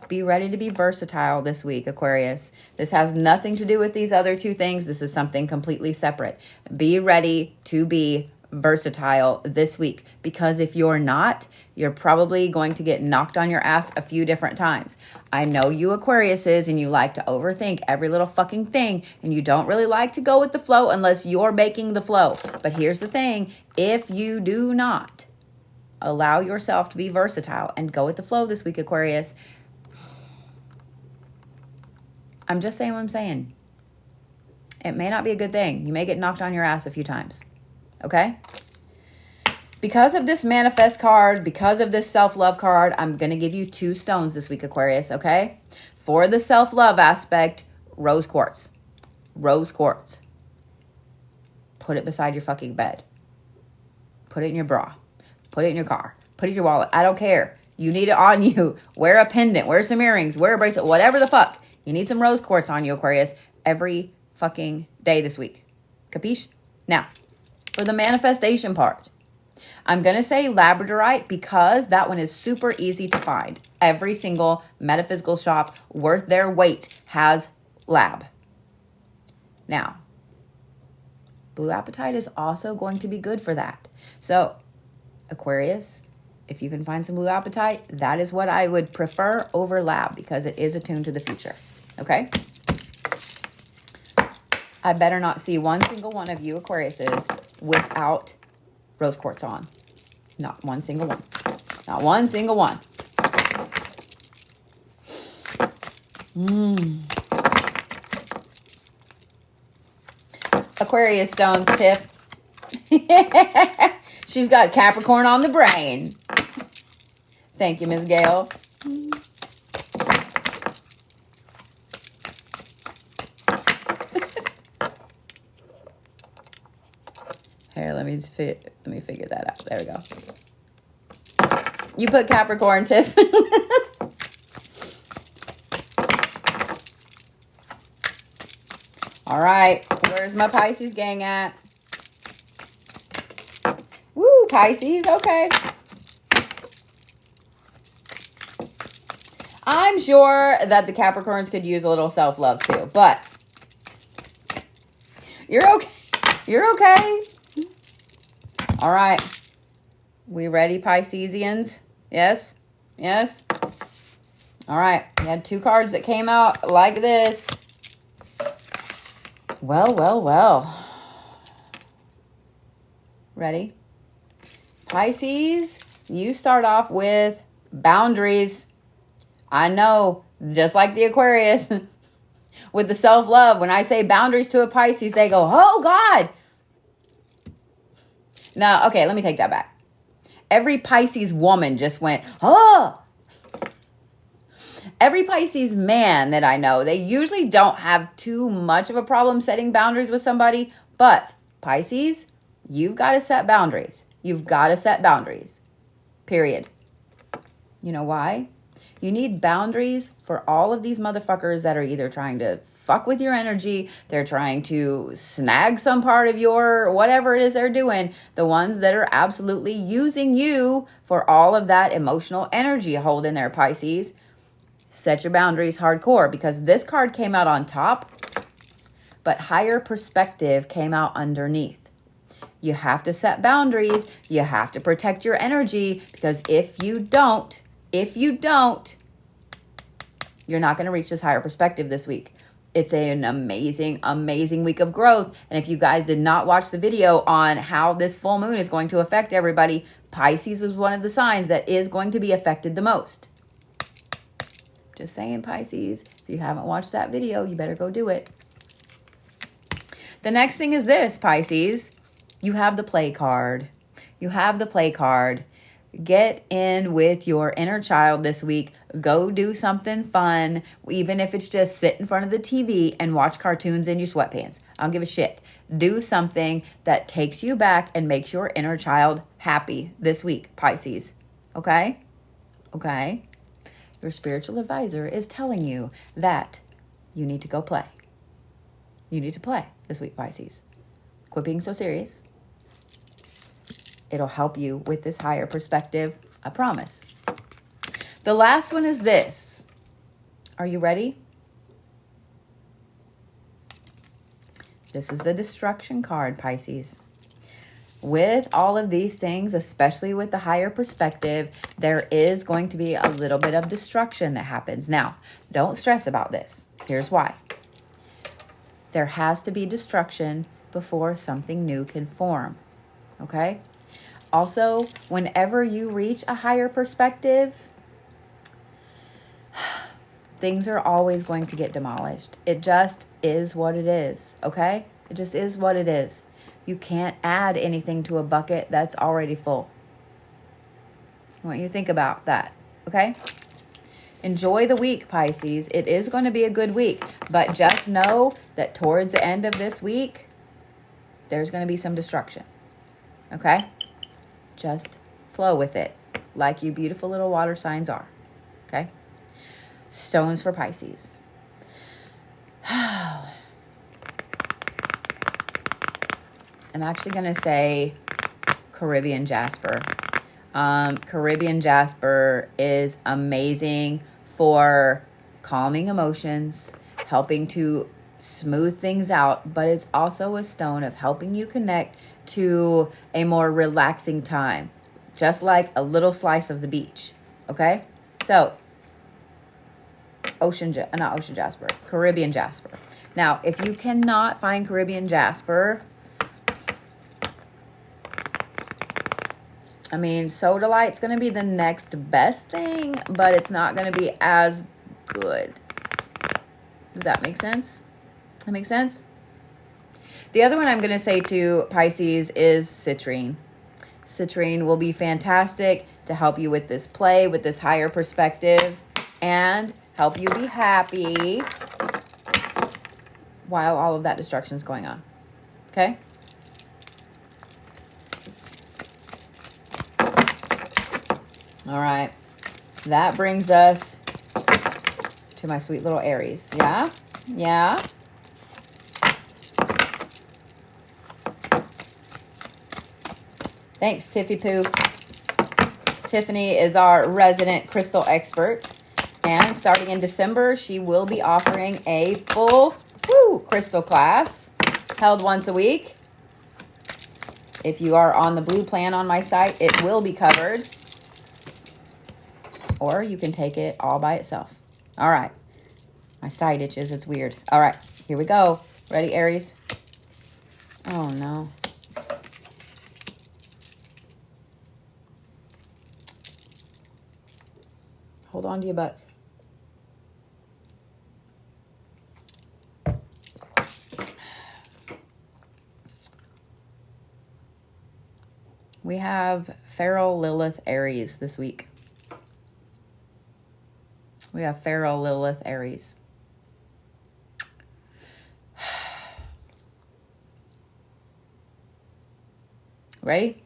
[SPEAKER 1] Be ready to be versatile this week, Aquarius. This has nothing to do with these other two things. This is something completely separate. Be ready to be versatile this week, because if you're not, you're probably going to get knocked on your ass a few different times. I know you Aquariuses, and you like to overthink every little fucking thing, and you don't really like to go with the flow unless you're making the flow. But here's the thing. If you do not allow yourself to be versatile and go with the flow this week, Aquarius, I'm just saying what I'm saying. It may not be a good thing. You may get knocked on your ass a few times. Okay? Because of this manifest card, because of this self-love card, I'm going to give you 2 stones this week, Aquarius, okay? For the self-love aspect, rose quartz. Rose quartz. Put it beside your fucking bed. Put it in your bra. Put it in your car. Put it in your wallet. I don't care. You need it on you. Wear a pendant. Wear some earrings. Wear a bracelet. Whatever the fuck. You need some rose quartz on you, Aquarius, every fucking day this week. Capiche? Now, for the manifestation part, I'm going to say Labradorite because that one is super easy to find. Every single metaphysical shop worth their weight has lab. Now, blue apatite is also going to be good for that. So, Aquarius, if you can find some blue apatite, that is what I would prefer over lab because it is attuned to the future. Okay? I better not see one single one of you Aquariuses without rose quartz on. Not one single one. Not one single one. Aquarius stones, Tiff. She's got Capricorn on the brain. Thank you, Ms. Gail. Here, let me figure that out. There we go. You put Capricorn, Tiff. All right, where's my Pisces gang at? Woo, Pisces, okay. I'm sure that the Capricorns could use a little self-love too, but you're okay. You're okay. All right. We ready, Piscesians? Yes? Yes? All right. We had 2 cards that came out like this. Well, well, well. Ready? Pisces, you start off with boundaries. I know, just like the Aquarius, with the self-love, when I say boundaries to a Pisces, they go, oh, God. No, okay, let me take that back. Every Pisces woman just went, oh. Every Pisces man that I know, they usually don't have too much of a problem setting boundaries with somebody. But Pisces, you've got to set boundaries. You've got to set boundaries. Period. You know why? You need boundaries for all of these motherfuckers that are either trying to fuck with your energy, they're trying to snag some part of your whatever it is they're doing, the ones that are absolutely using you for all of that emotional energy holding there, Pisces. Set your boundaries hardcore, because this card came out on top, but higher perspective came out underneath. You have to set boundaries. You have to protect your energy, because if you don't, you're not going to reach this higher perspective this week. It's an amazing, amazing week of growth. And if you guys did not watch the video on how this full moon is going to affect everybody, Pisces is one of the signs that is going to be affected the most. Just saying, Pisces, if you haven't watched that video, you better go do it. The next thing is this, Pisces. You have the play card. You have the play card. Get in with your inner child this week. Go do something fun, even if it's just sit in front of the TV and watch cartoons in your sweatpants. I don't give a shit. Do something that takes you back and makes your inner child happy this week, Pisces. Okay? Okay? Your spiritual advisor is telling you that you need to go play. You need to play this week, Pisces. Quit being so serious. It'll help you with this higher perspective, I promise. The last one is this. Are you ready? This is the destruction card, Pisces. With all of these things, especially with the higher perspective, there is going to be a little bit of destruction that happens. Now, don't stress about this. Here's why. There has to be destruction before something new can form. Okay? Also, whenever you reach a higher perspective, things are always going to get demolished. It just is what it is, okay? It just is what it is. You can't add anything to a bucket that's already full. I want you to think about that, okay? Enjoy the week, Pisces. It is going to be a good week, but just know that towards the end of this week, there's going to be some destruction, okay? Just flow with it like you beautiful little water signs are, okay? Stones for Pisces. I'm actually going to say Caribbean Jasper. Caribbean Jasper is amazing for calming emotions, helping to smooth things out, but it's also a stone of helping you connect to a more relaxing time, just like a little slice of the beach, okay? So, Caribbean Jasper. Now, if you cannot find Caribbean Jasper, I mean, Sodalite's going to be the next best thing, but it's not going to be as good. Does that make sense? That makes sense? The other one I'm going to say to Pisces is Citrine. Citrine will be fantastic to help you with this play, with this higher perspective, and help you be happy while all of that destruction is going on. Okay? All right. That brings us to my sweet little Aries. Yeah? Yeah? Thanks, Tiffy Poo. Tiffany is our resident crystal expert. And starting in December, she will be offering a full crystal class held once a week. If you are on the blue plan on my site, it will be covered. Or you can take it all by itself. All right. My side itches. It's weird. All right. Here we go. Ready, Aries? Oh, no. Hold on to your butts. We have Feral Lilith Aries this week. We have Feral Lilith Aries. Ready?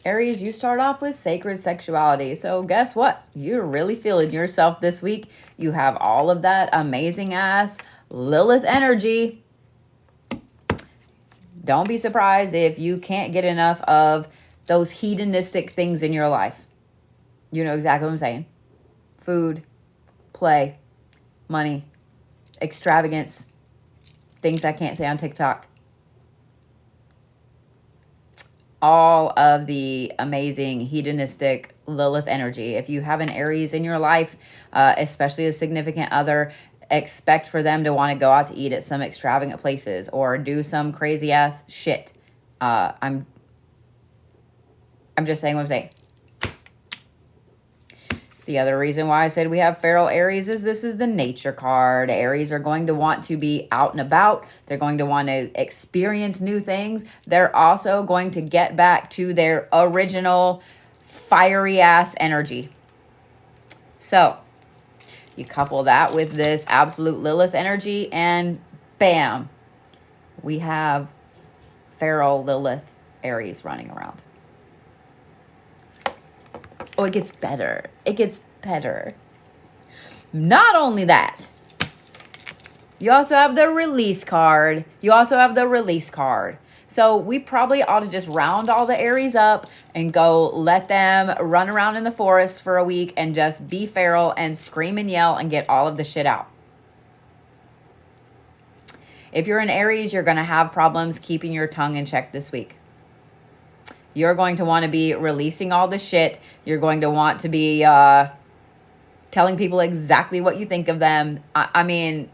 [SPEAKER 1] Aries, you start off with sacred sexuality. So guess what? You're really feeling yourself this week. You have all of that amazing ass Lilith energy. Don't be surprised if you can't get enough of those hedonistic things in your life. You know exactly what I'm saying. Food, play, money, extravagance, things I can't say on TikTok. All of the amazing hedonistic Lilith energy. If you have an Aries in your life, especially a significant other, expect for them to want to go out to eat at some extravagant places or do some crazy ass shit. I'm just saying what I'm saying. The other reason why I said we have Feral Aries is this is the nature card. Aries are going to want to be out and about. They're going to want to experience new things. They're also going to get back to their original fiery ass energy. So you couple that with this absolute Lilith energy and bam, we have Feral Lilith Aries running around. Oh, it gets better. It gets better. Not only that, you also have the release card. So we probably ought to just round all the Aries up and go let them run around in the forest for a week and just be feral and scream and yell and get all of the shit out. If you're an Aries, you're going to have problems keeping your tongue in check this week. You're going to want to be releasing all the shit. You're going to want to be telling people exactly what you think of them. I mean,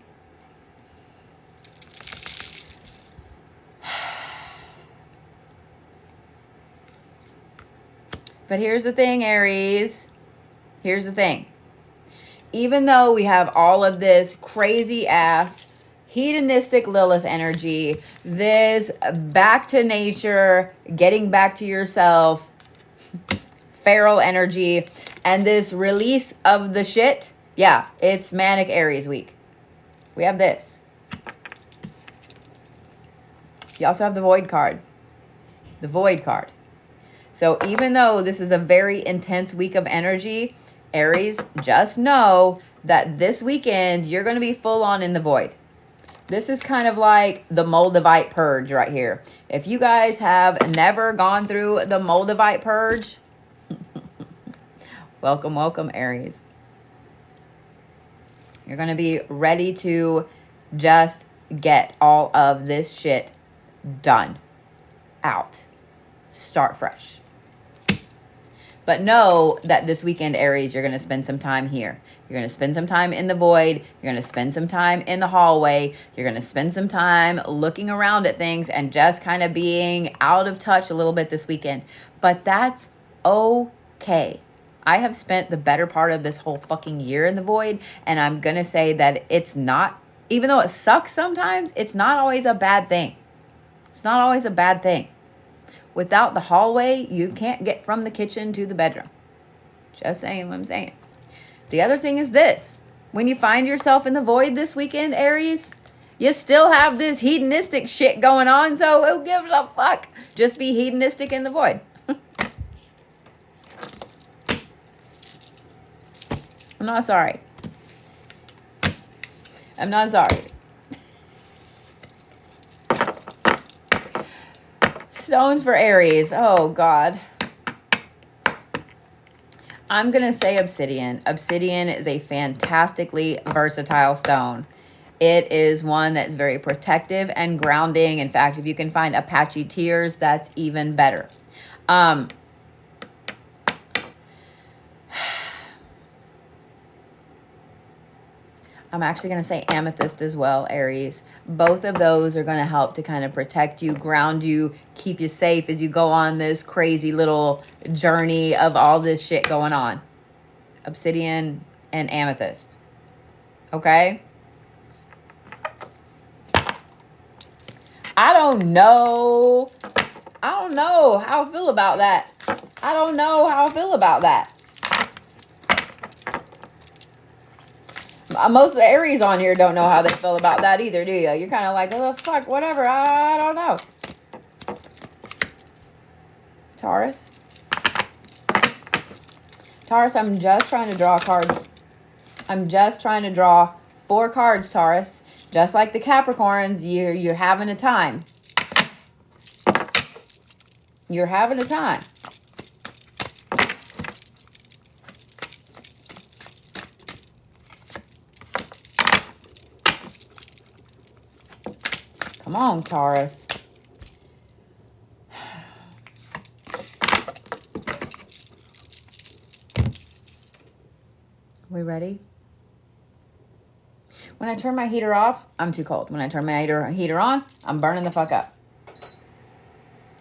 [SPEAKER 1] but here's the thing, Aries. Here's the thing. Even though we have all of this crazy ass hedonistic Lilith energy, this back to nature, getting back to yourself, feral energy, and this release of the shit, yeah, it's Manic Aries week. We have this. You also have the Void card. The Void card. So even though this is a very intense week of energy, Aries, just know that this weekend you're going to be full on in the void. This is kind of like the Moldavite purge right here. If you guys have never gone through the Moldavite purge, welcome, welcome, Aries. You're going to be ready to just get all of this shit done. Out. Start fresh. But know that this weekend, Aries, you're going to spend some time here. You're going to spend some time in the void. You're going to spend some time in the hallway. You're going to spend some time looking around at things and just kind of being out of touch a little bit this weekend. But that's okay. I have spent the better part of this whole fucking year in the void, and I'm going to say that it's not, even though it sucks sometimes, it's not always a bad thing. It's not always a bad thing. Without the hallway, you can't get from the kitchen to the bedroom. Just saying what I'm saying. The other thing is this. When you find yourself in the void this weekend, Aries, you still have this hedonistic shit going on, so who gives a fuck? Just be hedonistic in the void. I'm not sorry. I'm not sorry. Stones for Aries. Oh, God. I'm going to say Obsidian. Obsidian is a fantastically versatile stone. It is one that's very protective and grounding. In fact, if you can find Apache tears, that's even better. I'm actually going to say Amethyst as well, Aries. Both of those are going to help to kind of protect you, ground you, keep you safe as you go on this crazy little journey of all this shit going on. Obsidian and Amethyst. Okay? I don't know I don't know how I feel about that. I don't know how I feel about that. Most of the Aries on here don't know how they feel about that either, do you? You're kind of like, oh, fuck, whatever. I don't know. Taurus. Taurus, I'm just trying to draw cards. I'm just trying to draw 4 cards, Taurus. Just like the Capricorns, you're having a time. You're having a time. Come on, Taurus. We ready? When I turn my heater off, I'm too cold. When I turn my heater on, I'm burning the fuck up.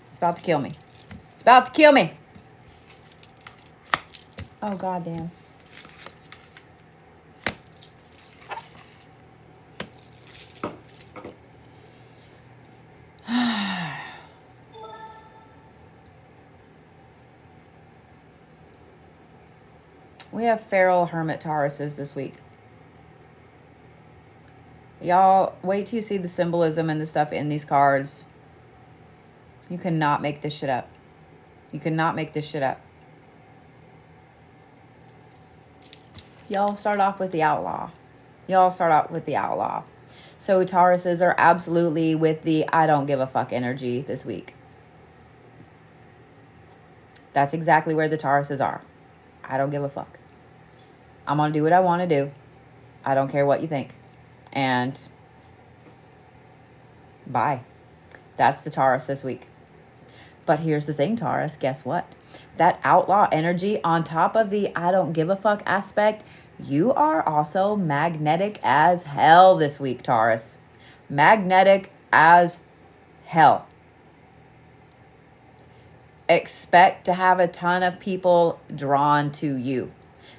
[SPEAKER 1] It's about to kill me. It's about to kill me. Oh, goddamn. We have feral hermit Tauruses this week. Y'all, wait till you see the symbolism and the stuff in these cards. You cannot make this shit up. You cannot make this shit up. Y'all start off with the outlaw. Y'all start off with the outlaw. So Tauruses are absolutely with the I don't give a fuck energy this week. That's exactly where the Tauruses are. I don't give a fuck. I'm going to do what I want to do. I don't care what you think. And bye. That's the Taurus this week. But here's the thing, Taurus. Guess what? That outlaw energy on top of the I don't give a fuck aspect, you are also magnetic as hell this week, Taurus. Magnetic as hell. Expect to have a ton of people drawn to you.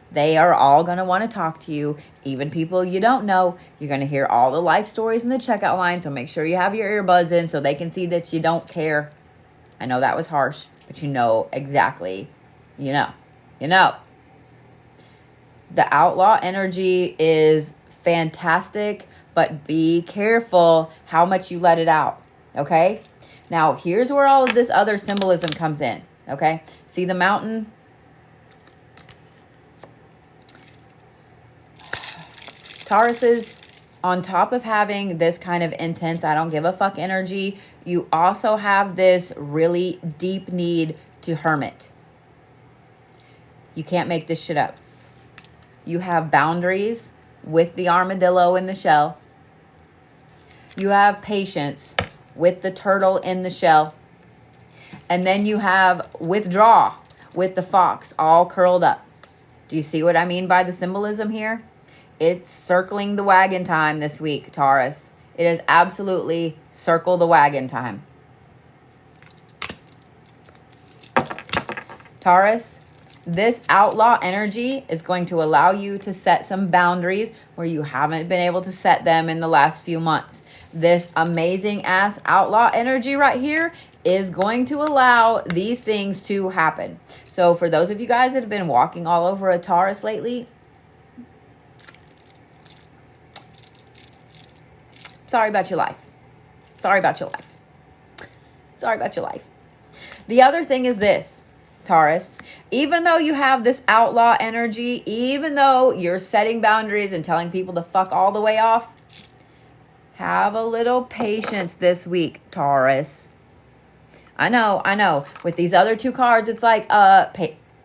[SPEAKER 1] They are all going to want to talk to you, even people you don't know. You're going to hear all the life stories in the checkout line, so make sure you have your earbuds in so they can see that you don't care. I know that was harsh, but you know exactly. You know. You know. The outlaw energy is fantastic, but be careful how much you let it out, okay? Now, here's where all of this other symbolism comes in, okay? See the mountain? Tauruses, on top of having this kind of intense, I don't give a fuck energy, you also have this really deep need to hermit. You can't make this shit up. You have boundaries with the armadillo in the shell. You have patience with the turtle in the shell. And then you have withdraw with the fox all curled up. Do you see what I mean by the symbolism here? It's circling the wagon time this week, Taurus. It is absolutely circle the wagon time. Taurus, this outlaw energy is going to allow you to set some boundaries where you haven't been able to set them in the last few months. This amazing ass outlaw energy right here is going to allow these things to happen. So for those of you guys that have been walking all over a Taurus lately, sorry about your life. Sorry about your life. Sorry about your life. The other thing is this, Taurus. Even though you have this outlaw energy, even though you're setting boundaries and telling people to fuck all the way off, have a little patience this week, Taurus. I know. With these other 2 cards, it's like,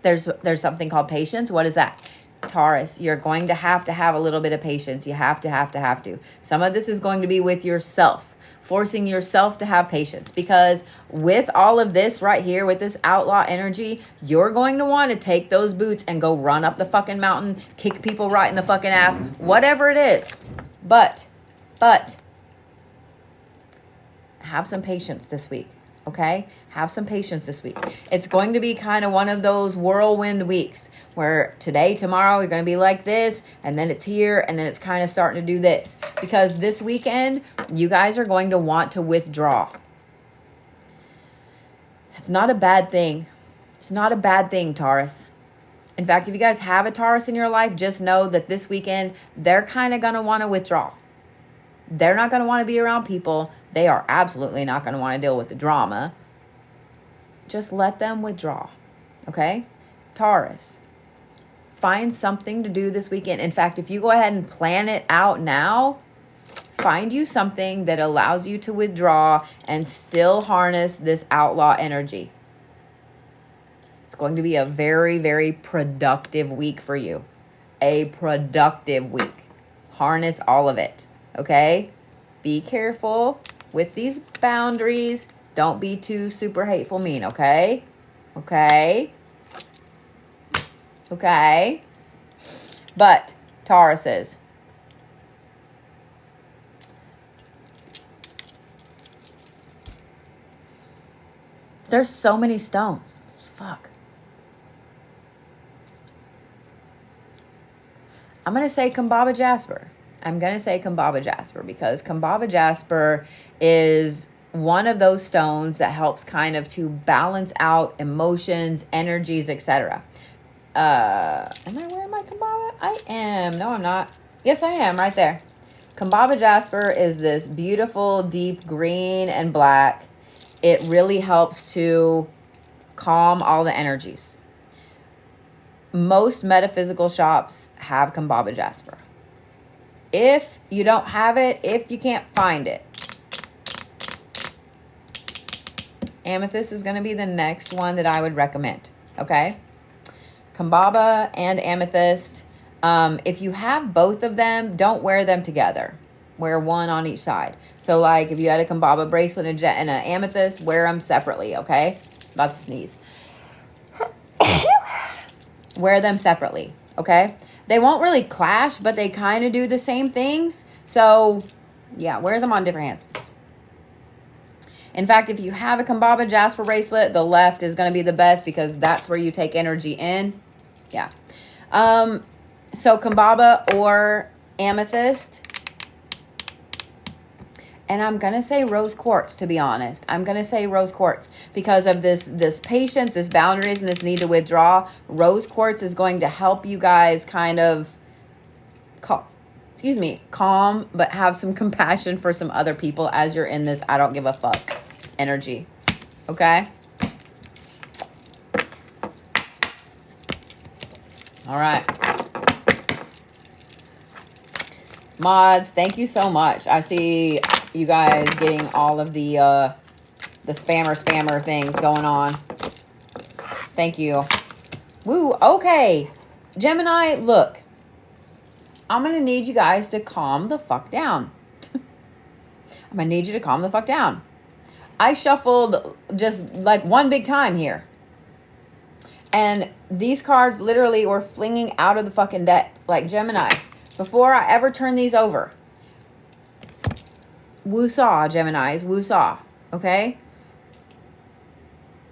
[SPEAKER 1] there's something called patience. What is that? Taurus, you're going to have a little bit of patience. You have to. Some of this is going to be with yourself, forcing yourself to have patience, because with all of this right here, with this outlaw energy, you're going to want to take those boots and go run up the fucking mountain, kick people right in the fucking ass, whatever it is. But have some patience this week. Okay? Have some patience this week. It's going to be kind of one of those whirlwind weeks where today, tomorrow, you're going to be like this, and then it's here, and then it's kind of starting to do this. Because this weekend, you guys are going to want to withdraw. It's not a bad thing. It's not a bad thing, Taurus. In fact, if you guys have a Taurus in your life, just know that this weekend, they're kind of going to want to withdraw. They're not going to want to be around people. They are absolutely not going to want to deal with the drama. Just let them withdraw, okay? Taurus, find something to do this weekend. In fact, if you go ahead and plan it out now, find you something that allows you to withdraw and still harness this outlaw energy. It's going to be a very, very productive week for you. A productive week. Harness all of it, okay? Be careful with these boundaries. Don't be too super hateful mean, okay? Okay? Okay? But, Tauruses, there's so many stones. Fuck. I'm going to say Kambaba Jasper. I'm going to say Kambaba Jasper because Kambaba Jasper is one of those stones that helps kind of to balance out emotions, energies, etc. Am I wearing my Kambaba? I am. No, I'm not. Yes, I am. Right there. Kambaba Jasper is this beautiful, deep green and black. It really helps to calm all the energies. Most metaphysical shops have Kambaba Jasper. If you don't have it, if you can't find it, Amethyst is going to be the next one that I would recommend, okay? Kambaba and Amethyst. If you have both of them, don't wear them together. Wear one on each side. So, like, if you had a Kambaba bracelet and an Amethyst, wear them separately, okay? About to sneeze. Wear them separately, okay? They won't really clash, but they kind of do the same things. So, yeah, wear them on different hands. In fact, if you have a Kambaba Jasper bracelet, the left is going to be the best because that's where you take energy in. Yeah. So Kambaba or Amethyst. And I'm going to say rose quartz, to be honest. I'm going to say rose quartz because of this patience, this boundaries, and this need to withdraw. Rose quartz is going to help you guys kind of calm, but have some compassion for some other people as you're in this I don't give a fuck energy. Okay? All right. Mods, thank you so much. I see you guys getting all of the spammer things going on. Thank you. Woo, okay. Gemini, look. I'm going to need you guys to calm the fuck down. I'm going to need you to calm the fuck down. I shuffled just like one big time here. And these cards literally were flinging out of the fucking deck. Like, Gemini, before I ever turn these over. Woo-saw, Geminis. Woo-saw. Okay?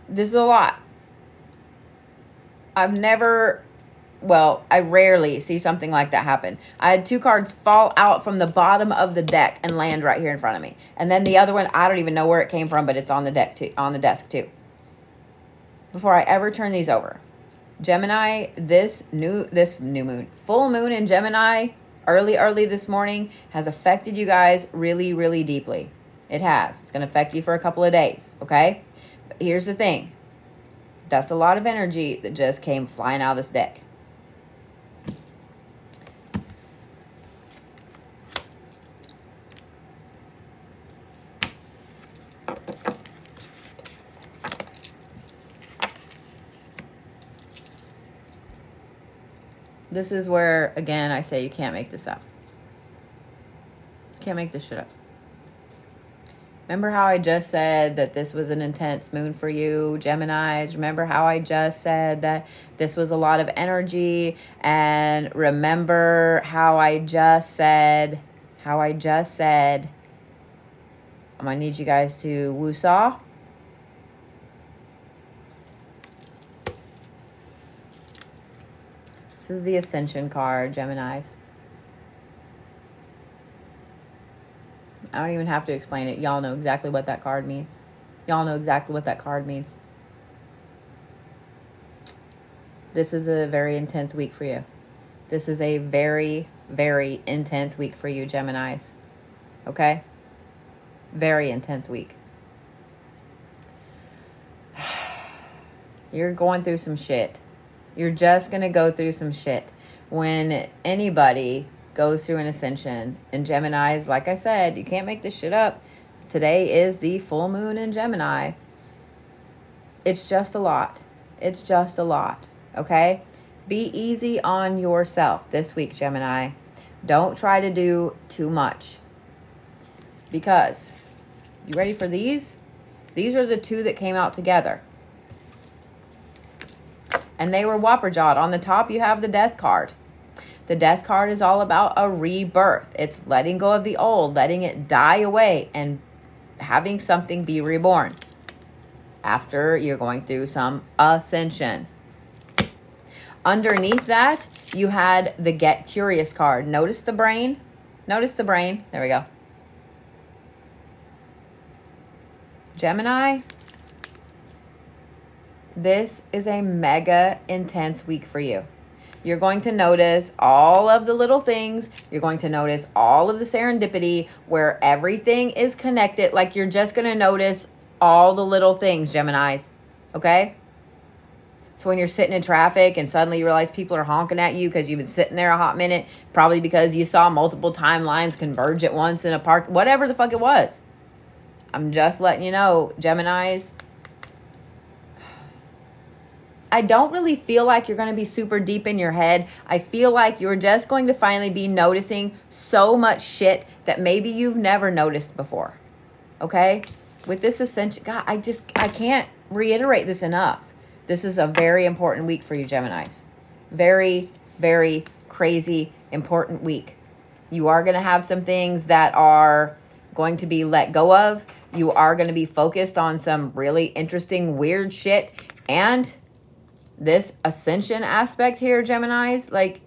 [SPEAKER 1] This is a lot. I rarely see something like that happen. I had two cards fall out from the bottom of the deck and land right here in front of me. And then the other one, I don't even know where it came from, but it's on the deck too, on the desk too. Before I ever turn these over. Gemini, this new moon, full moon in Gemini, early this morning, has affected you guys really, really deeply. It has. It's going to affect you for a couple of days, okay? But here's the thing. That's a lot of energy that just came flying out of this deck. This is where, again, I say you can't make this up. Can't make this shit up. Remember how I just said that this was an intense moon for you, Geminis? Remember how I just said that this was a lot of energy? And remember how I just said, I'm going to need you guys to woo-saw. This is the Ascension card, Geminis. I don't even have to explain it. Y'all know exactly what that card means. Y'all know exactly what that card means. This is a very intense week for you. This is a very, very intense week for you, Geminis. Okay? Very intense week. You're going through some shit. You're just going to go through some shit. When anybody goes through an ascension, and Geminis, like I said, you can't make this shit up. Today is the full moon in Gemini. It's just a lot. It's just a lot. Okay? Be easy on yourself this week, Gemini. Don't try to do too much. Because, you ready for these? These are the two that came out together. And they were whopper jawed. On the top, you have the Death card. The Death card is all about a rebirth. It's letting go of the old, letting it die away, and having something be reborn after you're going through some ascension. Underneath that, you had the Get Curious card. Notice the brain. Notice the brain. There we go. Gemini, this is a mega intense week for you. You're going to notice all of the little things. You're going to notice all of the serendipity where everything is connected. Like, you're just going to notice all the little things, Geminis. Okay? So when you're sitting in traffic and suddenly you realize people are honking at you because you've been sitting there a hot minute, probably because you saw multiple timelines converge at once in a park, whatever the fuck it was. I'm just letting you know, Geminis, I don't really feel like you're going to be super deep in your head. I feel like you're just going to finally be noticing so much shit that maybe you've never noticed before. Okay? With this ascension, God, I can't reiterate this enough. This is a very important week for you, Geminis. Very, very crazy important week. You are going to have some things that are going to be let go of. You are going to be focused on some really interesting, weird shit. And this ascension aspect here, Geminis, like,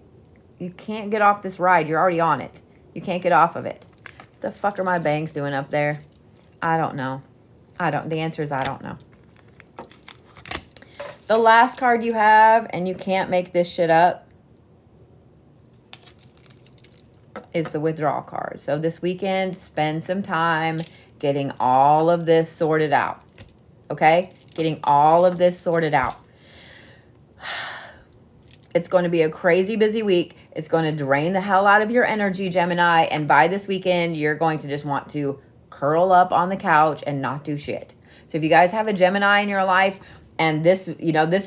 [SPEAKER 1] you can't get off this ride. You're already on it. You can't get off of it. What the fuck are my bangs doing up there? I don't know. The answer is I don't know. The last card you have, and you can't make this shit up, is the withdrawal card. So this weekend, spend some time getting all of this sorted out. Okay? Getting all of this sorted out. It's going to be a crazy busy week. It's going to drain the hell out of your energy, Gemini. And by this weekend, you're going to just want to curl up on the couch and not do shit. So if you guys have a Gemini in your life, and this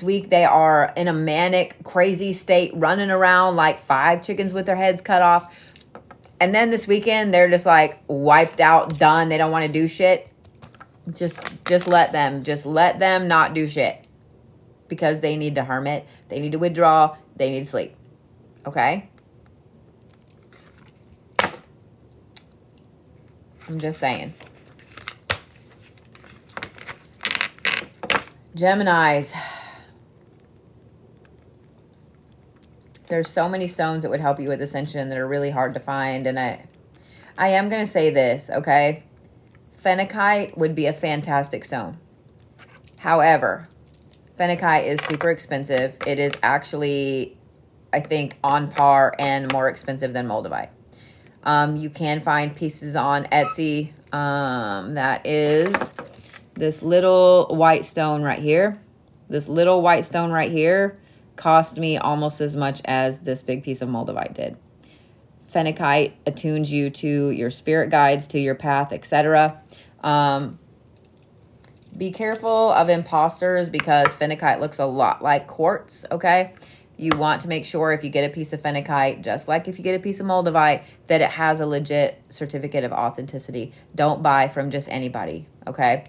[SPEAKER 1] week they are in a manic, crazy state, running around like 5 chickens with their heads cut off. And then this weekend, they're just like wiped out, done. They don't want to do shit. Just let them. Just let them not do shit. Because they need to hermit. They need to withdraw. They need to sleep. Okay? I'm just saying. Geminis. There's so many stones that would help you with ascension that are really hard to find. And I am going to say this, okay? Phenakite would be a fantastic stone. However, Phenakite is super expensive. It is actually, I think, on par and more expensive than Moldavite. You can find pieces on Etsy. That is this little white stone right here. This little white stone right here cost me almost as much as this big piece of Moldavite did. Phenakite attunes you to your spirit guides, to your path, etc. Be careful of imposters because Phenakite looks a lot like quartz, okay? You want to make sure if you get a piece of Phenakite, just like if you get a piece of Moldavite, that it has a legit certificate of authenticity. Don't buy from just anybody, okay?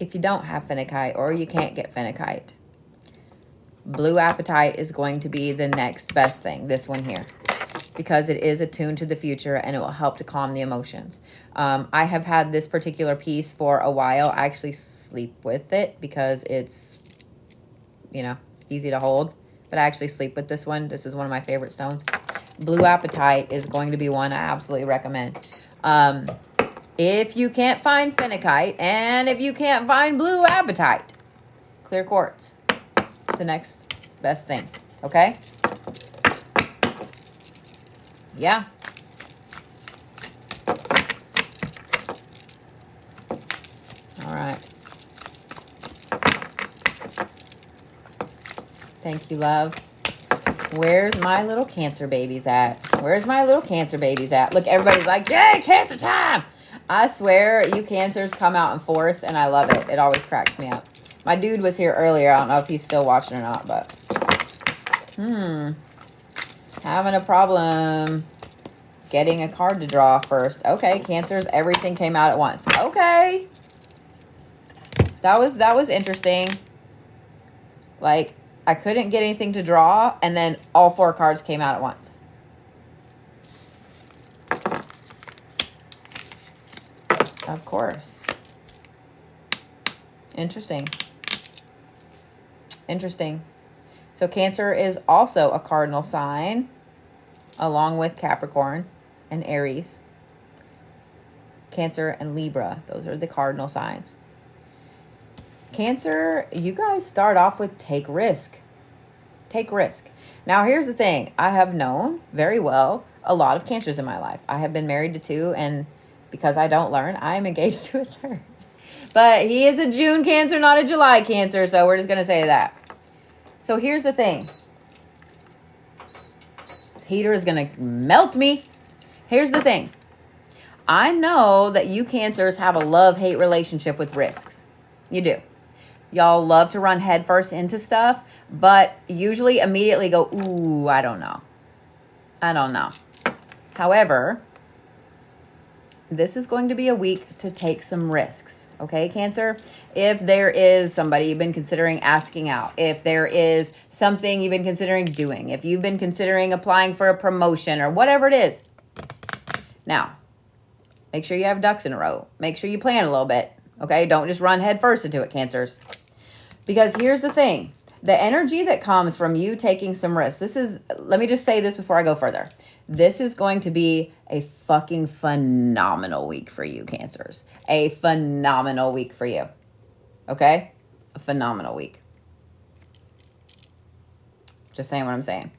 [SPEAKER 1] If you don't have Phenakite or you can't get Phenakite, blue Apatite is going to be the next best thing, this one here, because it is attuned to the future and it will help to calm the emotions. I have had this particular piece for a while. I actually sleep with it because it's, easy to hold. But I actually sleep with this one. This is one of my favorite stones. Blue Apatite is going to be one I absolutely recommend. If you can't find Phenakite, and if you can't find blue Apatite, clear quartz. It's the next best thing, okay? Yeah. All right. Thank you, love. Where's my little Cancer babies at? Where's my little Cancer babies at? Look, everybody's like, yay, Cancer time! I swear, you Cancers come out in force, and I love it. It always cracks me up. My dude was here earlier. I don't know if he's still watching or not, but... Having a problem getting a card to draw first. Okay, Cancers, everything came out at once. Okay. That was interesting. Like, I couldn't get anything to draw, and then all 4 cards came out at once. Of course. Interesting. Interesting. So Cancer is also a cardinal sign, along with Capricorn and Aries. Cancer and Libra. Those are the cardinal signs. Cancer, you guys start off with take risk. Take risk. Now, here's the thing. I have known very well a lot of Cancers in my life. I have been married to 2, and because I don't learn, I am engaged to a 3rd. But he is a June Cancer, not a July Cancer, so we're just going to say that. So here's the thing. This heater is going to melt me. Here's the thing. I know that you Cancers have a love-hate relationship with risks. You do. Y'all love to run headfirst into stuff, but usually immediately go, ooh, I don't know. I don't know. However, this is going to be a week to take some risks. Okay, Cancer? If there is somebody you've been considering asking out, if there is something you've been considering doing, if you've been considering applying for a promotion or whatever it is. Now, make sure you have ducks in a row. Make sure you plan a little bit. Okay, don't just run head first into it, Cancers. Because here's the thing. The energy that comes from you taking some risks. This is, let me just say this before I go further. This is going to be a fucking phenomenal week for you, Cancers. A phenomenal week for you. Okay? A phenomenal week. Just saying what I'm saying.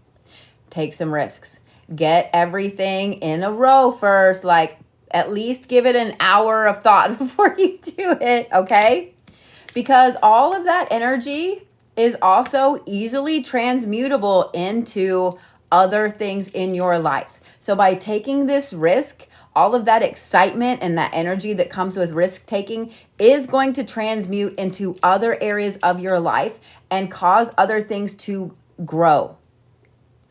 [SPEAKER 1] Take some risks. Get everything in a row first. Like, at least give it an hour of thought before you do it, okay? Because all of that energy is also easily transmutable into other things in your life. So by taking this risk, all of that excitement and that energy that comes with risk taking is going to transmute into other areas of your life and cause other things to grow.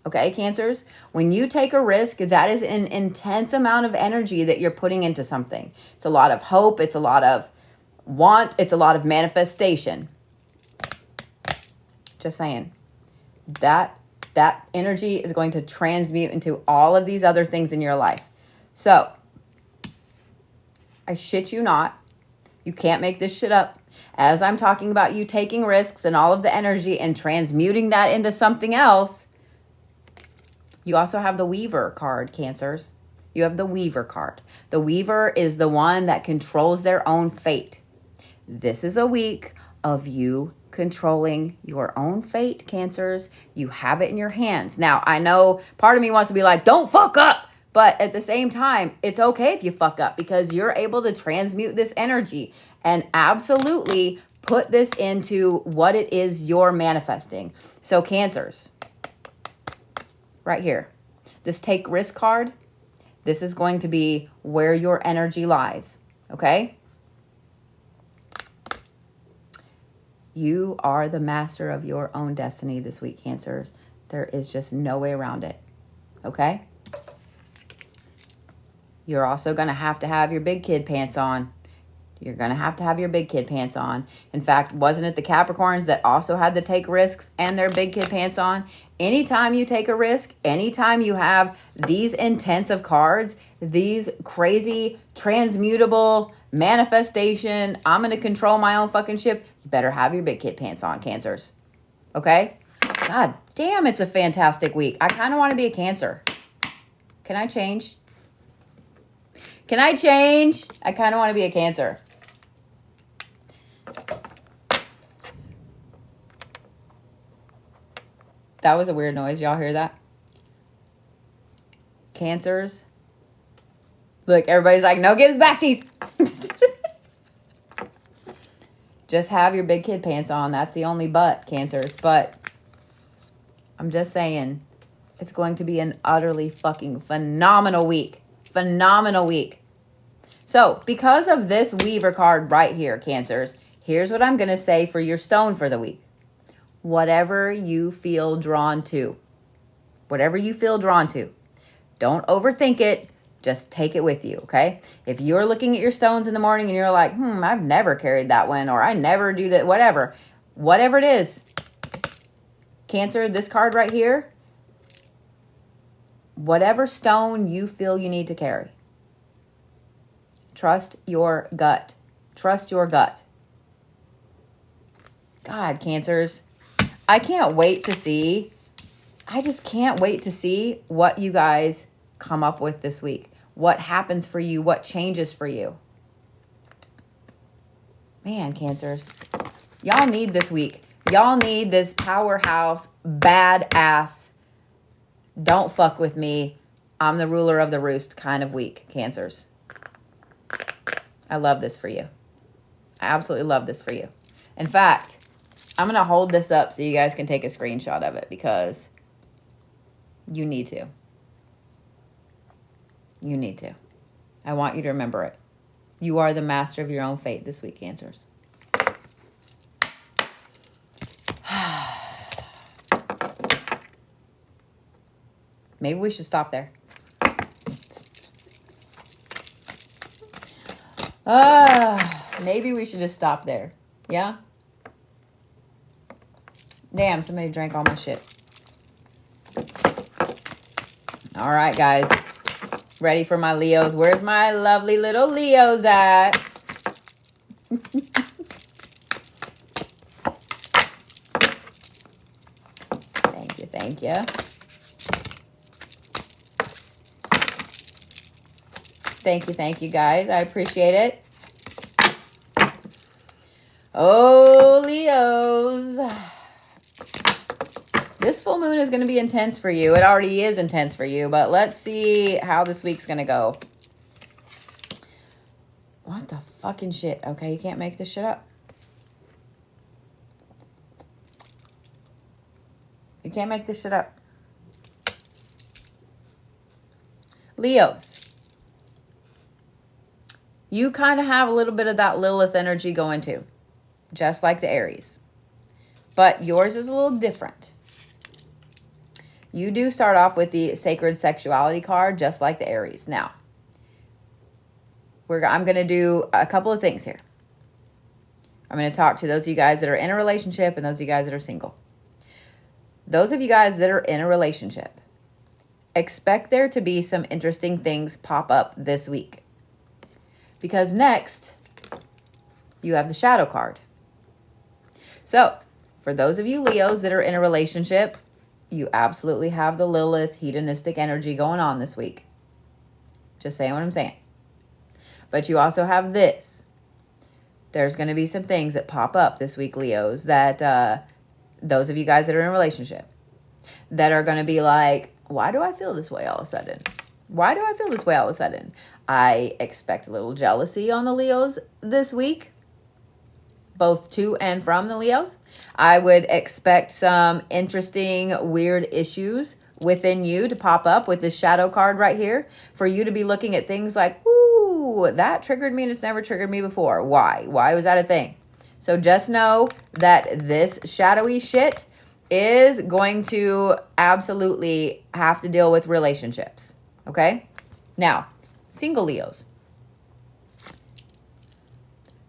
[SPEAKER 1] Okay, Cancers? When you take a risk, that is an intense amount of energy that you're putting into something. It's a lot of hope. It's a lot of want. It's a lot of manifestation. Just saying. That energy is going to transmute into all of these other things in your life. So, I shit you not. You can't make this shit up. As I'm talking about you taking risks and all of the energy and transmuting that into something else, you also have the Weaver card, Cancers. You have the Weaver card. The Weaver is the one that controls their own fate. This is a week of you controlling your own fate, Cancers. You have it in your hands. Now, I know part of me wants to be like, don't fuck up. But at the same time, it's okay if you fuck up because you're able to transmute this energy and absolutely put this into what it is you're manifesting. So, Cancers, right here, this take risk card, this is going to be where your energy lies, okay? You are the master of your own destiny this week, Cancers. There is just no way around it, okay? You're also going to have your big kid pants on. You're going to have your big kid pants on. In fact, wasn't it the Capricorns that also had to take risks and their big kid pants on? Anytime you take a risk, anytime you have these intensive cards, these crazy transmutable manifestation, I'm going to control my own fucking ship, you better have your big kid pants on, Cancers. Okay? God damn, it's a fantastic week. I kind of want to be a Cancer. Can I change? Can I change? I kind of want to be a Cancer. That was a weird noise. Y'all hear that? Cancers. Look, everybody's like, no gives backsies. Just have your big kid pants on. That's the only but, Cancers. But I'm just saying, it's going to be an utterly fucking phenomenal week. Phenomenal week. So, because of this Weaver card right here, Cancers, here's what I'm going to say for your stone for the week. Whatever you feel drawn to. Whatever you feel drawn to. Don't overthink it. Just take it with you, okay? If you're looking at your stones in the morning and you're like, I've never carried that one, or I never do that, whatever. Whatever it is. Cancer, this card right here, whatever stone you feel you need to carry. Trust your gut. Trust your gut. God, Cancers, I can't wait to see. I just can't wait to see what you guys come up with this week. What happens for you? What changes for you? Man, Cancers, y'all need this week. Y'all need this powerhouse, badass, don't fuck with me, I'm the ruler of the roost kind of week, Cancers. I love this for you. I absolutely love this for you. In fact, I'm going to hold this up so you guys can take a screenshot of it because you need to. You need to. I want you to remember it. You are the master of your own fate this week, Cancers. Maybe we should stop there. Maybe we should just stop there. Yeah? Damn, somebody drank all my shit. All right, guys. Ready for my Leos? Where's my lovely little Leos at? Thank you, thank you. Thank you, guys. I appreciate it. Oh, Leos. This full moon is going to be intense for you. It already is intense for you, but let's see how this week's going to go. What the fucking shit? Okay, you can't make this shit up. You can't make this shit up. Leos. You kind of have a little bit of that Lilith energy going too. Just like the Aries. But yours is a little different. You do start off with the sacred sexuality card, just like the Aries. Now, I'm going to do a couple of things here. I'm going to talk to those of you guys that are in a relationship and those of you guys that are single. Those of you guys that are in a relationship, expect there to be some interesting things pop up this week. Because next, you have the shadow card. So, for those of you Leos that are in a relationship, you absolutely have the Lilith hedonistic energy going on this week. Just saying what I'm saying. But you also have this. There's going to be some things that pop up this week, Leos, that those of you guys that are in a relationship, that are going to be like, why do I feel this way all of a sudden? Why do I feel this way all of a sudden? I expect a little jealousy on the Leos this week. Both to and from the Leos. I would expect some interesting, weird issues within you to pop up with this shadow card right here. For you to be looking at things like, ooh, that triggered me and it's never triggered me before. Why? Why was that a thing? So just know that this shadowy shit is going to absolutely have to deal with relationships. Okay? Now, single Leos.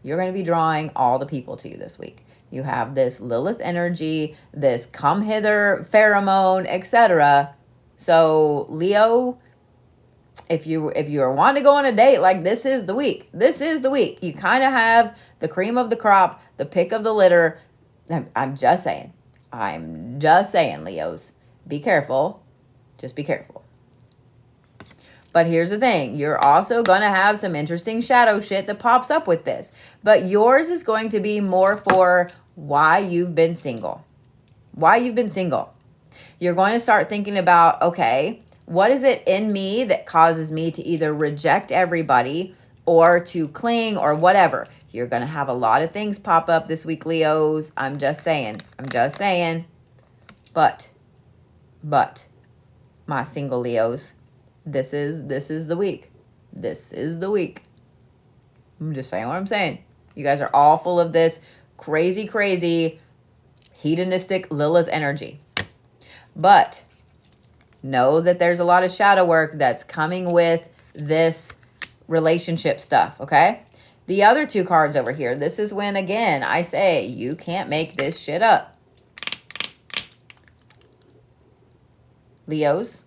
[SPEAKER 1] You're going to be drawing all the people to you this week. You have this Lilith energy, this come hither pheromone, etc. So Leo, if you are wanting to go on a date, like this is the week. This is the week. You kind of have the cream of the crop, the pick of the litter. I'm just saying. I'm just saying, Leos. Be careful. Just be careful. But here's the thing. You're also going to have some interesting shadow shit that pops up with this. But yours is going to be more for why you've been single. Why you've been single. You're going to start thinking about, okay, what is it in me that causes me to either reject everybody or to cling or whatever? You're going to have a lot of things pop up this week, Leos. I'm just saying. But, my single Leos, this is the week. This is the week. I'm just saying what I'm saying. You guys are all full of this crazy, hedonistic Lilith energy. But know that there's a lot of shadow work that's coming with this relationship stuff, okay? The other two cards over here, this is when, again, I say you can't make this shit up. Leos,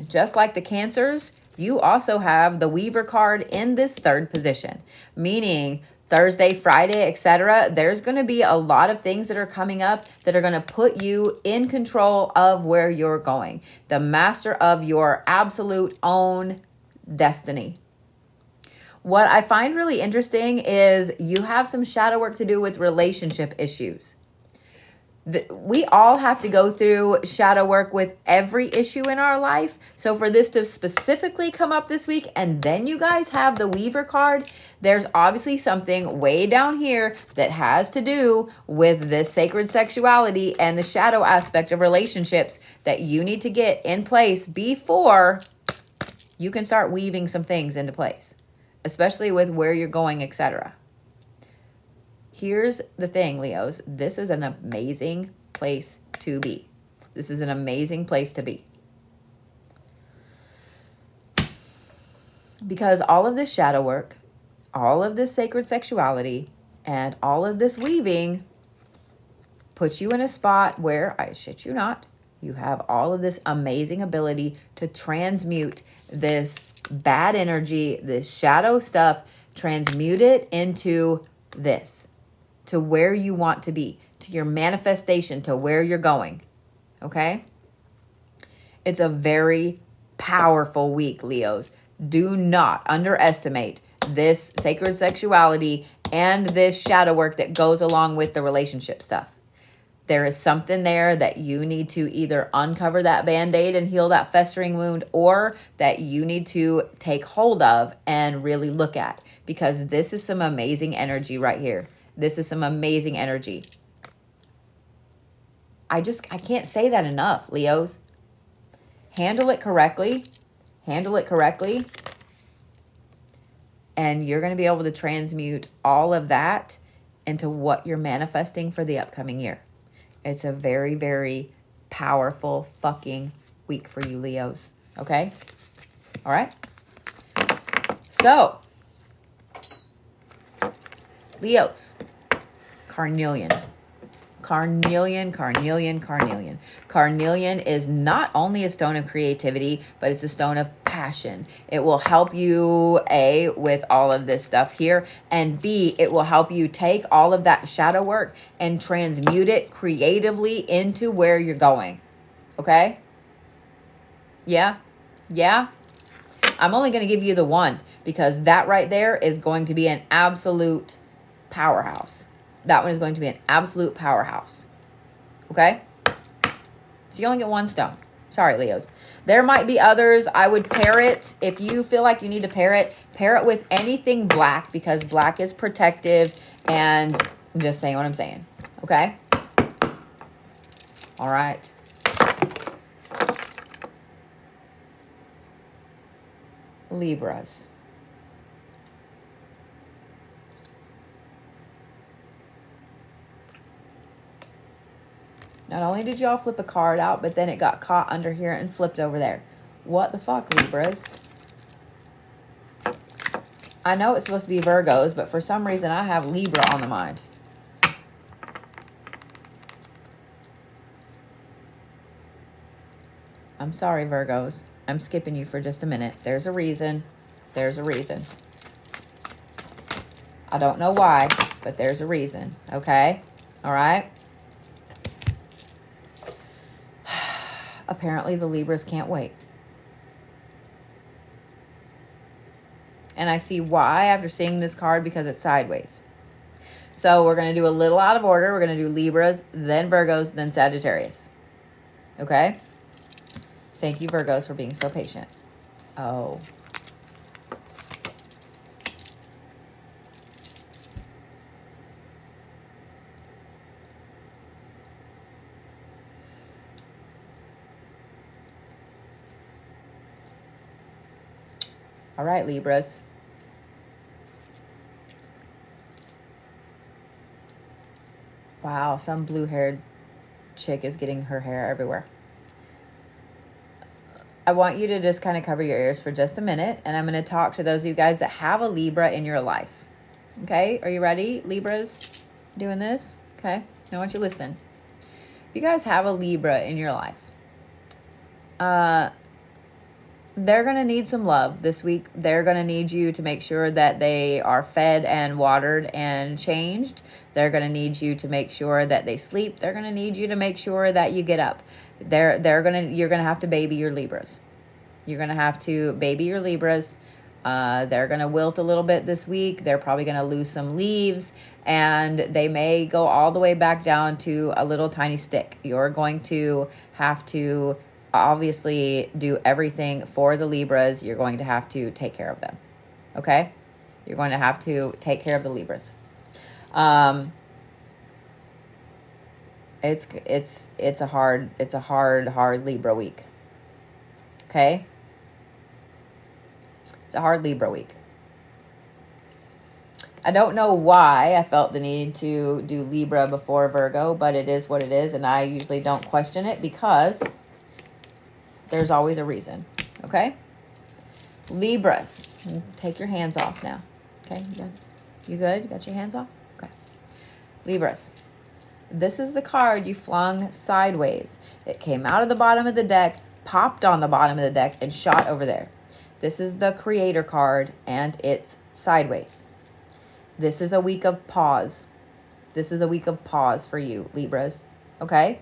[SPEAKER 1] just like the Cancers, you also have the Weaver card in this third position, meaning Thursday, Friday, etc. There's going to be a lot of things that are coming up that are going to put you in control of where you're going. The master of your absolute own destiny. What I find really interesting is you have some shadow work to do with relationship issues. We all have to go through shadow work with every issue in our life. So for this to specifically come up this week, and then you guys have the Weaver card, there's obviously something way down here that has to do with this sacred sexuality and the shadow aspect of relationships that you need to get in place before you can start weaving some things into place, especially with where you're going, etc. Here's the thing, Leos. This is an amazing place to be. This is an amazing place to be. Because all of this shadow work, all of this sacred sexuality, and all of this weaving puts you in a spot where, I shit you not, you have all of this amazing ability to transmute this bad energy, this shadow stuff, transmute it into this. To where you want to be, to your manifestation, to where you're going, okay? It's a very powerful week, Leos. Do not underestimate this sacred sexuality and this shadow work that goes along with the relationship stuff. There is something there that you need to either uncover that Band-Aid and heal that festering wound, or that you need to take hold of and really look at, because this is some amazing energy right here. This is some amazing energy. I can't say that enough, Leos. Handle it correctly. Handle it correctly. And you're going to be able to transmute all of that into what you're manifesting for the upcoming year. It's a very, very powerful fucking week for you, Leos. Okay? All right? So, Leos. Carnelian. Carnelian, Carnelian, Carnelian. Carnelian is not only a stone of creativity, but it's a stone of passion. It will help you, A, with all of this stuff here, and B, it will help you take all of that shadow work and transmute it creatively into where you're going. Okay? Yeah? Yeah? I'm only going to give you the one, because that right there is going to be an absolute powerhouse. That one is going to be an absolute powerhouse. Okay? So you only get one stone. Sorry, Leos. There might be others. I would pair it. If you feel like you need to pair it with anything black, because black is protective, and I'm just saying what I'm saying. Okay? All right. Libras. Not only did y'all flip a card out, but then it got caught under here and flipped over there. What the fuck, Libras? I know it's supposed to be Virgos, but for some reason I have Libra on the mind. I'm sorry, Virgos. I'm skipping you for just a minute. There's a reason. There's a reason. I don't know why, but there's a reason. Okay? All right? Apparently the Libras can't wait. And I see why after seeing this card, because it's sideways. So we're going to do a little out of order. We're going to do Libras, then Virgos, then Sagittarius. Okay? Thank you, Virgos, for being so patient. Oh. All right, Libras. Wow, some blue-haired chick is getting her hair everywhere. I want you to just kind of cover your ears for just a minute, and I'm going to talk to those of you guys that have a Libra in your life. Okay, are you ready, Libras? Doing this? Okay, I want you listening. If you guys have a Libra in your life, they're going to need some love this week. They're going to need you to make sure that they are fed and watered and changed. They're going to need you to make sure that they sleep. They're going to need you to make sure that you get up. You're going to have to baby your Libras. You're going to have to baby your Libras. They're going to wilt a little bit this week. They're probably going to lose some leaves, and they may go all the way back down to a little tiny stick. You're going to have to obviously do everything for the Libras. You're going to have to take care of them. Okay? You're going to have to take care of the Libras. It's a hard Libra week. Okay? It's a hard Libra week. I don't know why I felt the need to do Libra before Virgo, but it is what it is, and I usually don't question it because there's always a reason. Okay? Libras. Take your hands off now. Okay? You good? You good? You got your hands off? Okay. Libras. This is the card you flung sideways. It came out of the bottom of the deck, popped on the bottom of the deck, and shot over there. This is the Creator card, and it's sideways. This is a week of pause. This is a week of pause for you, Libras. Okay?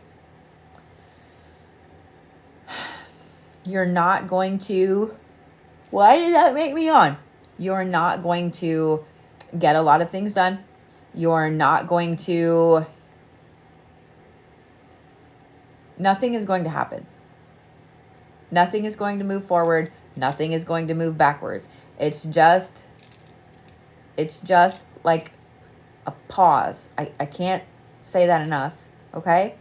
[SPEAKER 1] You're not going to... Why did that make me yawn? You're not going to get a lot of things done. You're not going to... Nothing is going to happen. Nothing is going to move forward. Nothing is going to move backwards. It's just like a pause. I can't say that enough, okay?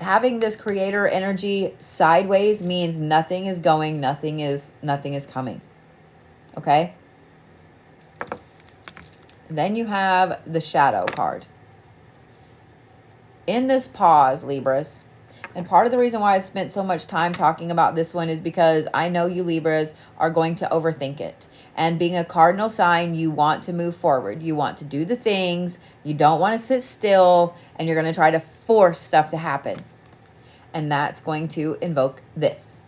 [SPEAKER 1] Having this Creator energy sideways means nothing is going, nothing is coming, okay? Then you have the Shadow card. In this pause, Libras, and part of the reason why I spent so much time talking about this one is because I know you Libras are going to overthink it. And being a cardinal sign, you want to move forward. You want to do the things. You don't want to sit still, and you're going to try to force stuff to happen. And that's going to invoke this.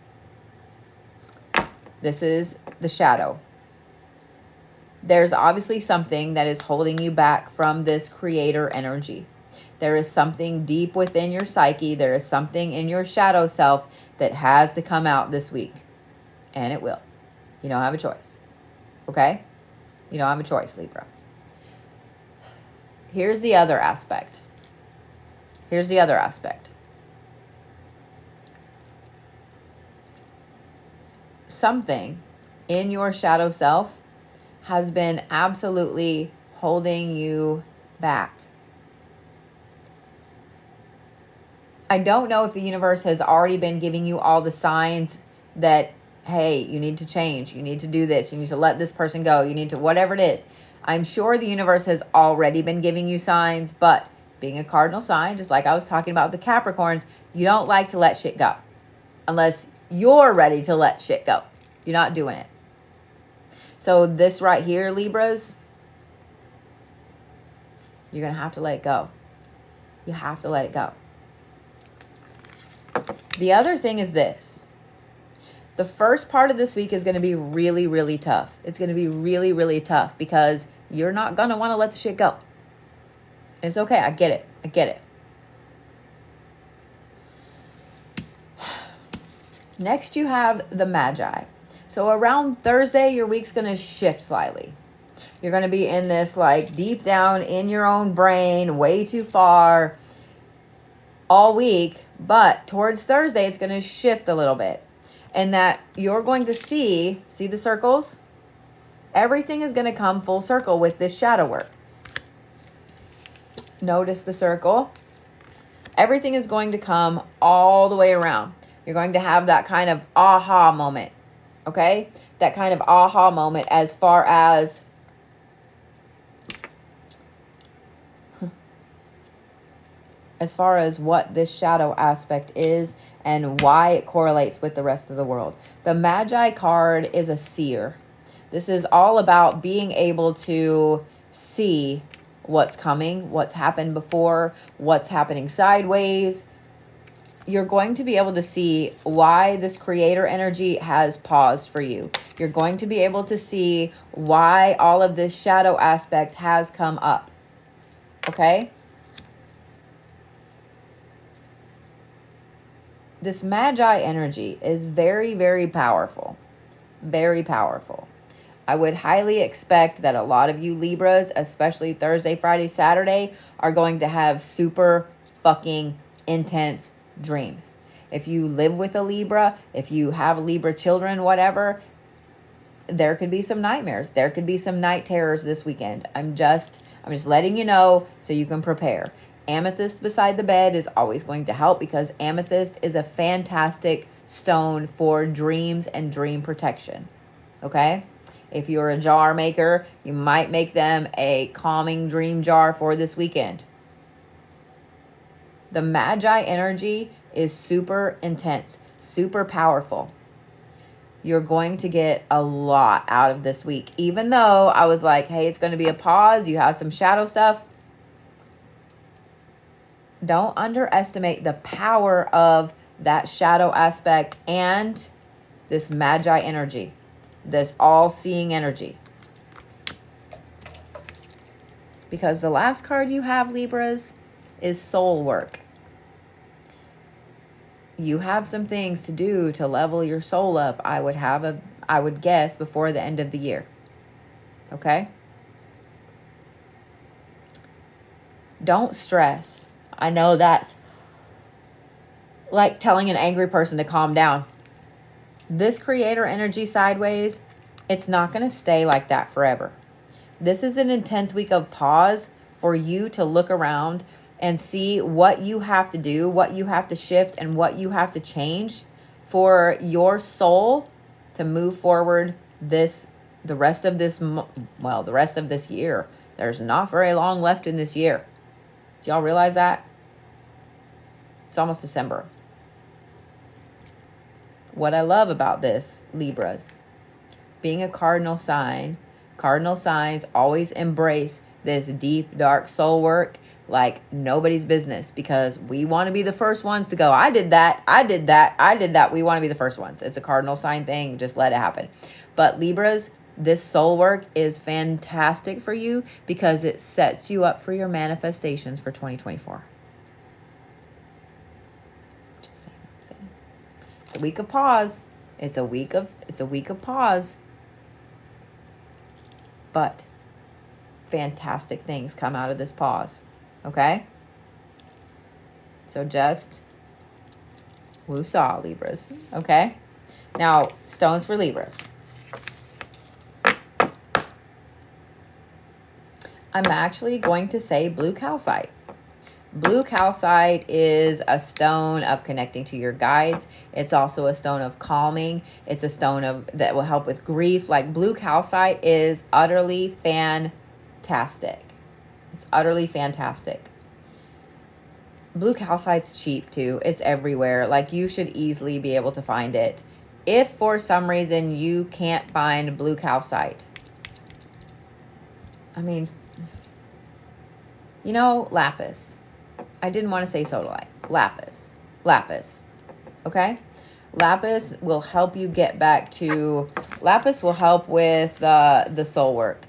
[SPEAKER 1] This is the Shadow. There's obviously something that is holding you back from this Creator energy. There is something deep within your psyche. There is something in your shadow self that has to come out this week. And it will. You don't have a choice. Okay? You don't have a choice, Libra. Here's the other aspect. Here's the other aspect. Something in your shadow self has been absolutely holding you back. I don't know if the universe has already been giving you all the signs that, hey, you need to change. You need to do this. You need to let this person go. You need to whatever it is. I'm sure the universe has already been giving you signs, but being a cardinal sign, just like I was talking about the Capricorns, you don't like to let shit go unless you're ready to let shit go. You're not doing it. So this right here, Libras, you're going to have to let it go. You have to let it go. The other thing is this. The first part of this week is going to be really, really tough. It's going to be really, really tough because you're not going to want to let the shit go. It's okay. I get it. I get it. Next, you have the Magi. So around Thursday, your week's going to shift slightly. You're going to be in this like deep down in your own brain, way too far all week. But towards Thursday, it's going to shift a little bit. And that you're going to see the circles? Everything is going to come full circle with this shadow work. Notice the circle. Everything is going to come all the way around. You're going to have that kind of aha moment. Okay? That kind of aha moment as far as what this shadow aspect is and why it correlates with the rest of the world. The Magi card is a seer. This is all about being able to see what's coming, what's happened before, what's happening sideways. You're going to be able to see why this creator energy has paused for you. You're going to be able to see why all of this shadow aspect has come up. Okay? This Magi energy is very, very powerful. Very powerful. I would highly expect that a lot of you Libras, especially Thursday, Friday, Saturday, are going to have super fucking intense dreams. If you live with a Libra, if you have Libra children, whatever, there could be some nightmares. There could be some night terrors this weekend. I'm just letting you know so you can prepare. Amethyst beside the bed is always going to help because amethyst is a fantastic stone for dreams and dream protection. Okay? If you're a jar maker, you might make them a calming dream jar for this weekend. The Magi energy is super intense, super powerful. You're going to get a lot out of this week. Even though I was like, hey, it's going to be a pause. You have some shadow stuff. Don't underestimate the power of that shadow aspect and this Magi energy. This all-seeing energy. Because the last card you have, Libras, is soul work. You have some things to do to level your soul up, I would guess, before the end of the year. Okay? Don't stress. I know that's like telling an angry person to calm down. This creator energy sideways, it's not going to stay like that forever. This is an intense week of pause for you to look around and see what you have to do, what you have to shift, and what you have to change for your soul to move forward the rest of this year. There's not very long left in this year. Do y'all realize that? It's almost December. What I love about this, Libras, being a cardinal sign, cardinal signs always embrace this deep, dark soul work like nobody's business because we want to be the first ones to go, I did that. We want to be the first ones. It's a cardinal sign thing. Just let it happen. But Libras, this soul work is fantastic for you because it sets you up for your manifestations for 2024. It's a week of pause. It's a week of pause. But fantastic things come out of this pause. Okay? So just woosah, Libras. Okay? Now, stones for Libras. I'm actually going to say blue calcite. Blue calcite is a stone of connecting to your guides. It's also a stone of calming. It's a stone that will help with grief. Like blue calcite is utterly fantastic. It's utterly fantastic. Blue calcite's cheap too. It's everywhere. Like you should easily be able to find it. If for some reason you can't find blue calcite, I mean, you know, lapis. I didn't want to say sodalite. Lapis. Okay? Lapis will help you get back to... Lapis will help with the soul work.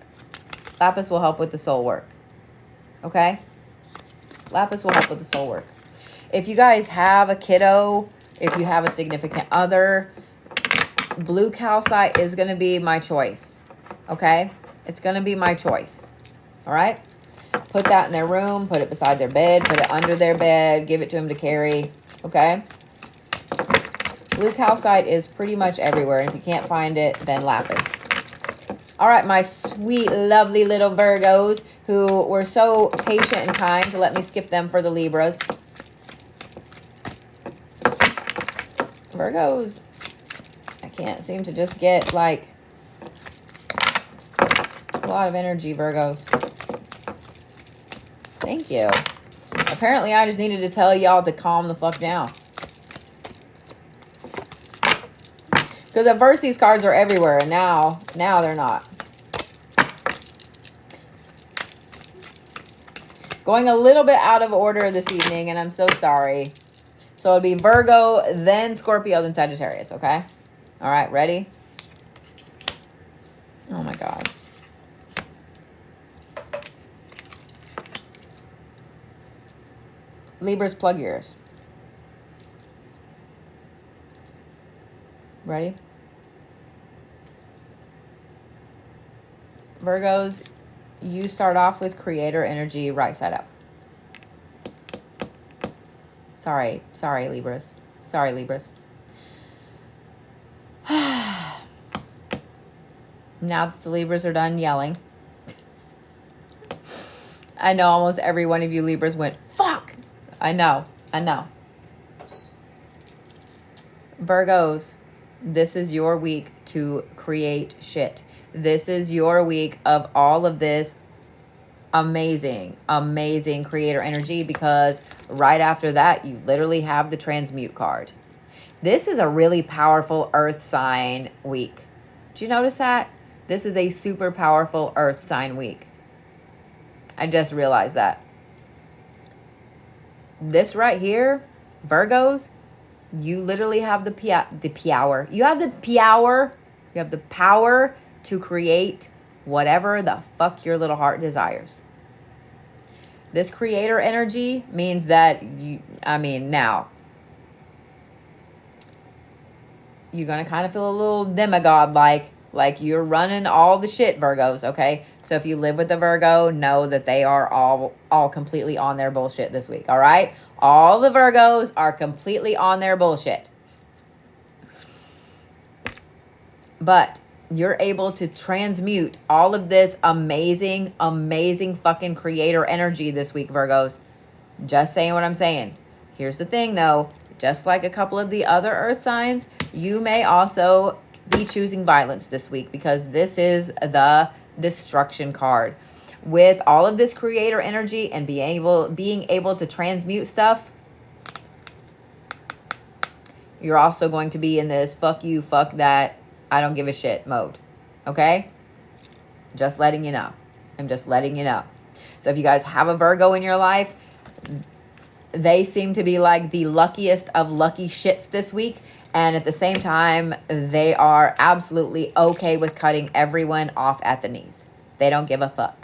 [SPEAKER 1] Lapis will help with the soul work. Okay? Lapis will help with the soul work. If you guys have a kiddo, if you have a significant other, blue calcite is going to be my choice. Okay? It's going to be my choice. All right? Put that in their room. Put it beside their bed. Put it under their bed. Give it to them to carry. Okay? Blue calcite is pretty much everywhere. And if you can't find it, then lapis. All right, my sweet, lovely little Virgos who were so patient and kind to let me skip them for the Libras. Virgos, I can't seem to just get, like, a lot of energy, Virgos. Thank you. Apparently, I just needed to tell y'all to calm the fuck down. Because at first, these cards are everywhere, and now they're not. Going a little bit out of order this evening, and I'm so sorry. So it'll be Virgo, then Scorpio, then Sagittarius, okay? All right, ready? Oh, my God. Libras, plug your ears. Ready? Virgos, you start off with creator energy right side up. Sorry, Libras. Sorry, Libras. Now that the Libras are done yelling, I know almost every one of you Libras went, fuck! I know. Virgos, this is your week to create shit. This is your week of all of this amazing creator energy, because right after that, you literally have the transmute card. This is a really powerful earth sign week. Did you notice that? This is a super powerful earth sign week. I just realized that. This right here, Virgos, you literally have the power. You have the power to create whatever the fuck your little heart desires. This creator energy means that now you're going to kind of feel a little demigod like you're running all the shit, Virgos, okay? So if you live with a Virgo, know that they are all completely on their bullshit this week, all right? All the Virgos are completely on their bullshit. But you're able to transmute all of this amazing fucking creator energy this week, Virgos. Just saying what I'm saying. Here's the thing, though. Just like a couple of the other earth signs, you may also be choosing violence this week, because this is the destruction card. With all of this creator energy and being able to transmute stuff, you're also going to be in this fuck you, fuck that, I don't give a shit mode. Okay? Just letting you know. I'm just letting you know. So if you guys have a Virgo in your life, they seem to be like the luckiest of lucky shits this week. And at the same time, they are absolutely okay with cutting everyone off at the knees. They don't give a fuck.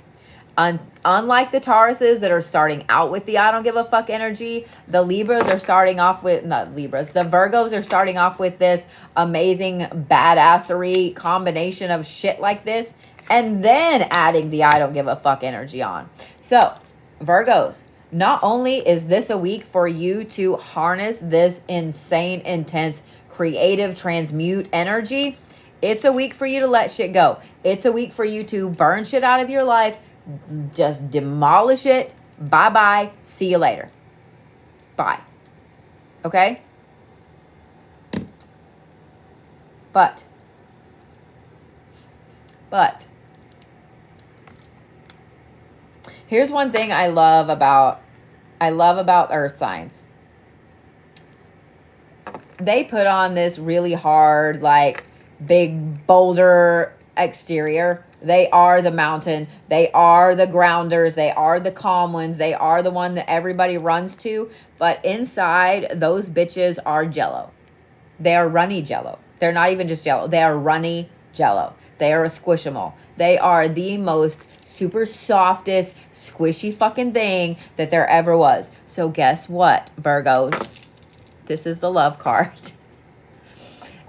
[SPEAKER 1] Unlike the Tauruses that are starting out with the I don't give a fuck energy, the Libras are starting off with, not Libras, the Virgos are starting off with this amazing badassery combination of shit like this, and then adding the I don't give a fuck energy on. So, Virgos, not only is this a week for you to harness this insane, intense, creative transmute energy, it's a week for you to let shit go. It's a week for you to burn shit out of your life. Just demolish it. Bye-bye. See you later. Bye. Okay? But here's one thing I love about earth signs. They put on this really hard, like, big boulder exterior. They are the mountain. They are the grounders. They are the calm ones. They are the one that everybody runs to. But inside, those bitches are jello. They are runny jello. They're not even just jello. They are runny jello. They are a squishable. They are the most super softest, squishy fucking thing that there ever was. So guess what, Virgos? This is the love card.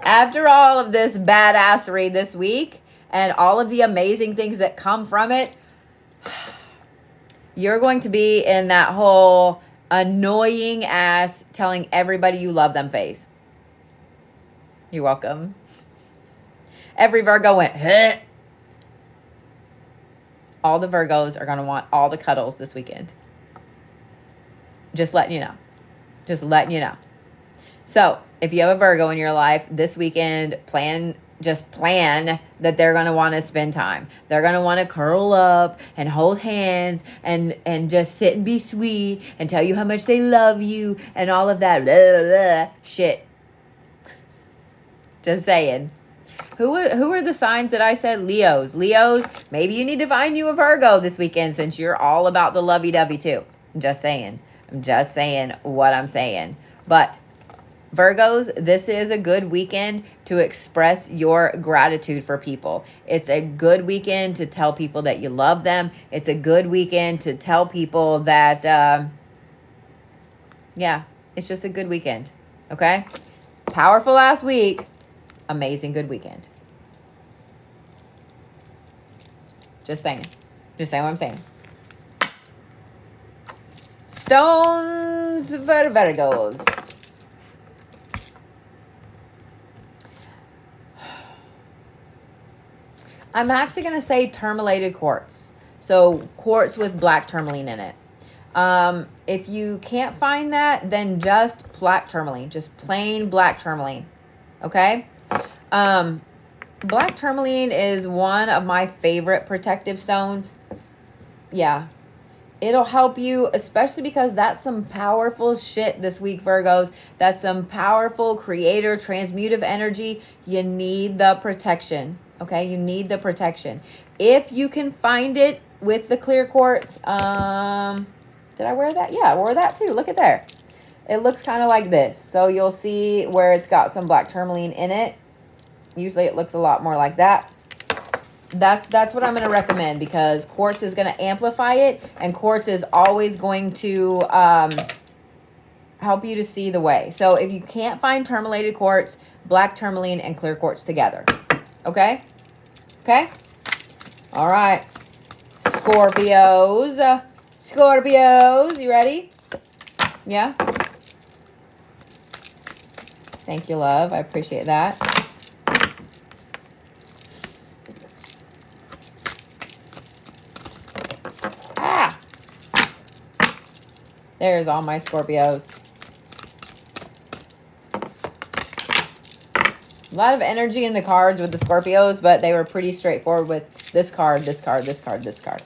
[SPEAKER 1] After all of this badassery this week and all of the amazing things that come from it, you're going to be in that whole annoying ass telling everybody you love them phase. You're welcome. Every Virgo went, huh? All the Virgos are going to want all the cuddles this weekend. Just letting you know. Just letting you know. So, if you have a Virgo in your life this weekend, plan that they're going to want to spend time. They're going to want to curl up and hold hands and just sit and be sweet and tell you how much they love you and all of that blah, blah, shit. Just saying. Who are the signs that I said? Leos. Leos, maybe you need to find you a Virgo this weekend since you're all about the lovey-dovey too. I'm just saying. I'm just saying what I'm saying. But Virgos, this is a good weekend to express your gratitude for people. It's a good weekend to tell people that you love them. It's a good weekend to tell people that, yeah, it's just a good weekend. Okay? Powerful last week. Amazing good weekend. Just saying. Just saying what I'm saying. Stones for Virgos. I'm actually going to say tourmalated quartz. So quartz with black tourmaline in it. If you can't find that, then just black tourmaline. Just plain black tourmaline. Okay? Black tourmaline is one of my favorite protective stones. Yeah. It'll help you, especially because that's some powerful shit this week, Virgos. That's some powerful creator, transmutive energy. You need the protection. Okay, you need the protection. If you can find it with the clear quartz, did I wear that? Yeah, I wore that too. Look at there. It looks kind of like this. So you'll see where it's got some black tourmaline in it. Usually it looks a lot more like that. That's what I'm going to recommend because quartz is going to amplify it, and quartz is always going to help you to see the way. So if you can't find tourmalated quartz, black tourmaline and clear quartz together. Okay? Okay? All right. Scorpios. Scorpios, you ready? Yeah? Thank you, love. I appreciate that. Ah! There's all my Scorpios. A lot of energy in the cards with the Scorpios, but they were pretty straightforward with this card, this card, this card, this card.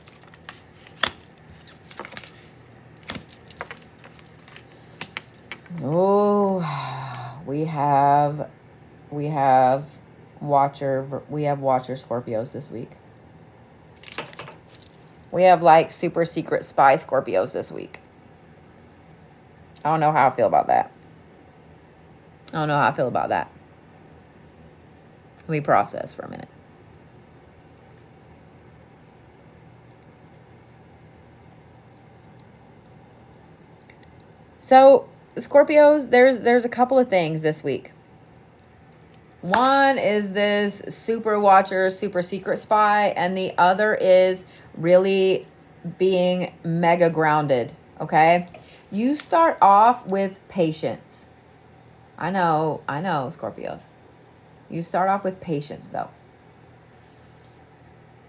[SPEAKER 1] Oh, we have watcher Scorpios this week. We have like super secret spy Scorpios this week. I don't know how I feel about that. I don't know how I feel about that. Let me process for a minute. So, Scorpios, there's a couple of things this week. One is this super watcher, super secret spy, and the other is really being mega grounded, okay? You start off with patience. I know, Scorpios. You start off with patience, though.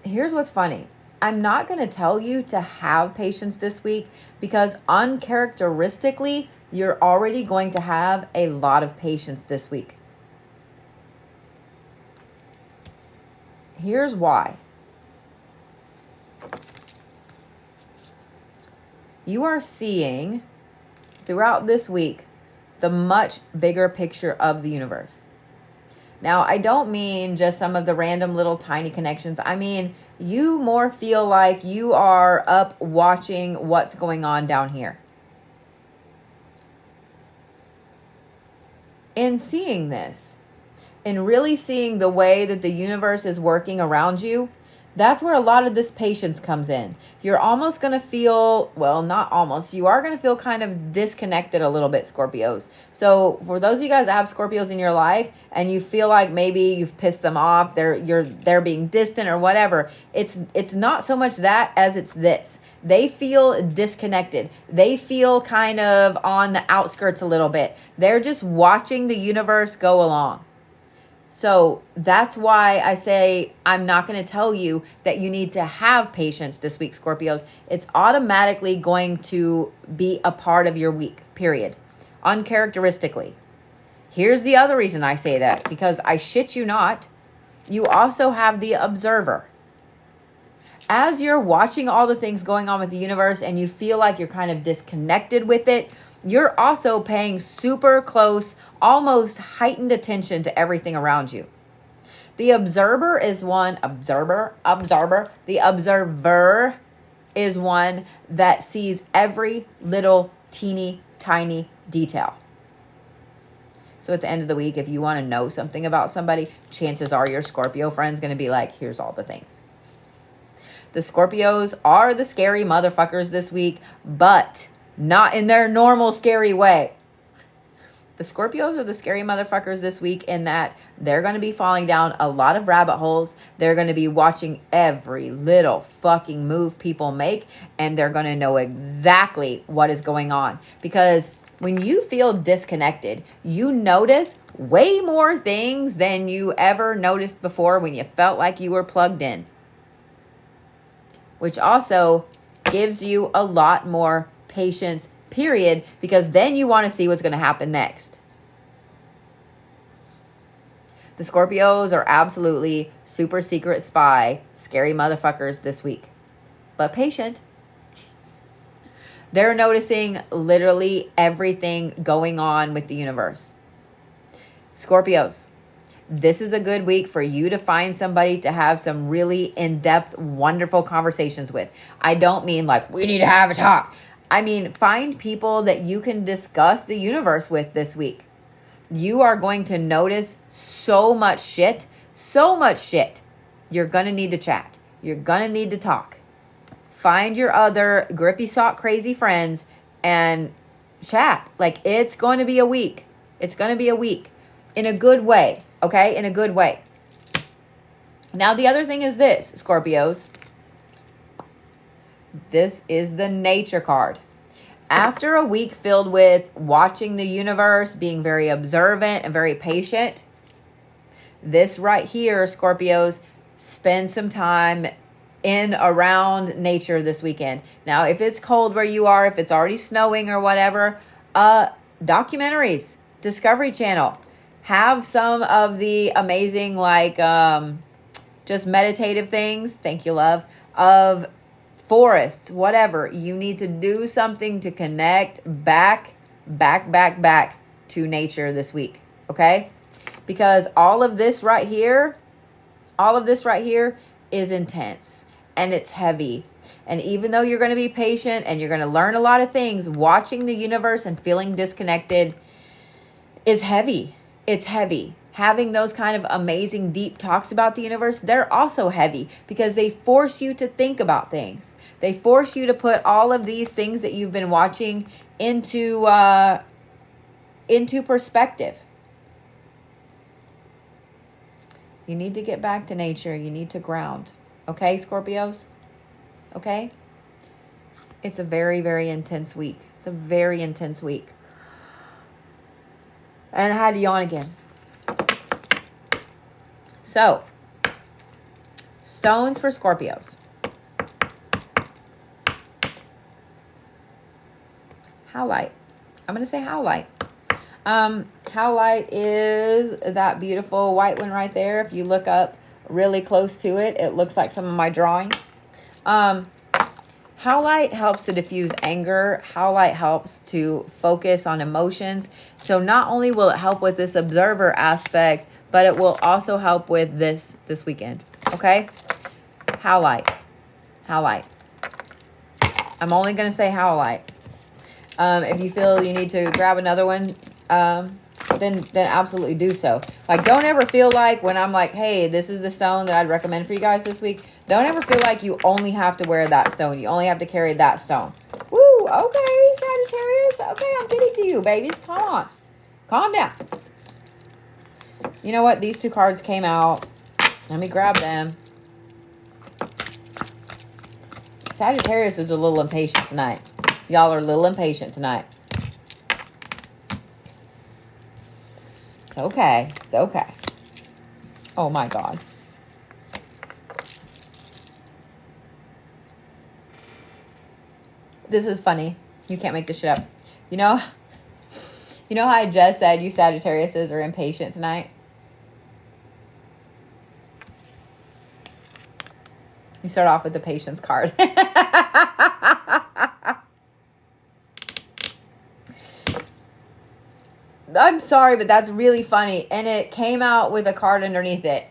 [SPEAKER 1] Here's what's funny. I'm not going to tell you to have patience this week because uncharacteristically, you're already going to have a lot of patience this week. Here's why. You are seeing throughout this week the much bigger picture of the universe. Now, I don't mean just some of the random little tiny connections. I mean, you more feel like you are up watching what's going on down here. In seeing this, in really seeing the way that the universe is working around you, That's where a lot of this patience comes in. You're almost going to feel, well, not almost, you are going to feel kind of disconnected a little bit, Scorpios. So for those of you guys that have Scorpios in your life and you feel like maybe you've pissed them off, they're being distant or whatever, it's not so much that as it's this. They feel disconnected. They feel kind of on the outskirts a little bit. They're just watching the universe go along. So that's why I say I'm not going to tell you that you need to have patience this week, Scorpios. It's automatically going to be a part of your week, period. Uncharacteristically. Here's the other reason I say that, because I shit you not, you also have the observer. As you're watching all the things going on with the universe and you feel like you're kind of disconnected with it, you're also paying super close, almost heightened attention to everything around you. The observer is one, the observer is one that sees every little teeny tiny detail. So at the end of the week, if you want to know something about somebody, chances are your Scorpio friend's going to be like, here's all the things. The Scorpios are the scary motherfuckers this week, but not in their normal scary way. The Scorpios are the scary motherfuckers this week in that they're going to be falling down a lot of rabbit holes. They're going to be watching every little fucking move people make, and they're going to know exactly what is going on. Because when you feel disconnected, you notice way more things than you ever noticed before when you felt like you were plugged in. Which also gives you a lot more patience, period, because then you want to see what's going to happen next. The Scorpios are absolutely super secret spy, scary motherfuckers this week. But patient. They're noticing literally everything going on with the universe. Scorpios, this is a good week for you to find somebody to have some really in-depth, wonderful conversations with. I don't mean like, we need to have a talk. I mean, find people that you can discuss the universe with this week. You are going to notice so much shit. You're going to need to chat. You're going to need to talk. Find your other grippy sock crazy friends and chat. Like, it's going to be a week. It's going to be a week. In a good way, okay? In a good way. Now, the other thing is this, Scorpios. This is the nature card. After a week filled with watching the universe, being very observant and very patient, this right here, Scorpios, spend some time in around nature this weekend. Now, if it's cold where you are, if it's already snowing or whatever, documentaries, Discovery Channel. Have some of the amazing, like, just meditative things, thank you, love, of forests, whatever. You need to do something to connect back to nature this week, okay? Because all of this right here is intense, and it's heavy. And even though you're going to be patient and you're going to learn a lot of things, watching the universe and feeling disconnected is heavy. It's heavy. Having those kind of amazing deep talks about the universe, they're also heavy because they force you to think about things. They force you to put all of these things that you've been watching into perspective. You need to get back to nature. You need to ground. Okay, Scorpios? Okay? It's a very, very intense week. It's a very intense week. And I had to yawn again. So, stones for Scorpios. Howlite. I'm going to say howlite. Howlite is that beautiful white one right there. If you look up really close to it, it looks like some of my drawings. Howlite helps to diffuse anger. Howlite helps to focus on emotions. So not only will it help with this observer aspect, but it will also help with this weekend. Okay? Howlite. Howlite. I'm only going to say howlite. If you feel you need to grab another one, then absolutely do so. Like, don't ever feel like when I'm like, hey, this is the stone that I'd recommend for you guys this week. Don't ever feel like you only have to wear that stone. You only have to carry that stone. Woo, okay, Sagittarius. Okay, I'm getting to you, babies. Come on. Calm down. You know what? These two cards came out. Let me grab them. Sagittarius is a little impatient tonight. Y'all are a little impatient tonight. It's okay. It's okay. Oh my God. This is funny. You can't make this shit up. You know how I just said you Sagittariuses are impatient tonight? You start off with the patience card. I'm sorry, but that's really funny. And it came out with a card underneath it.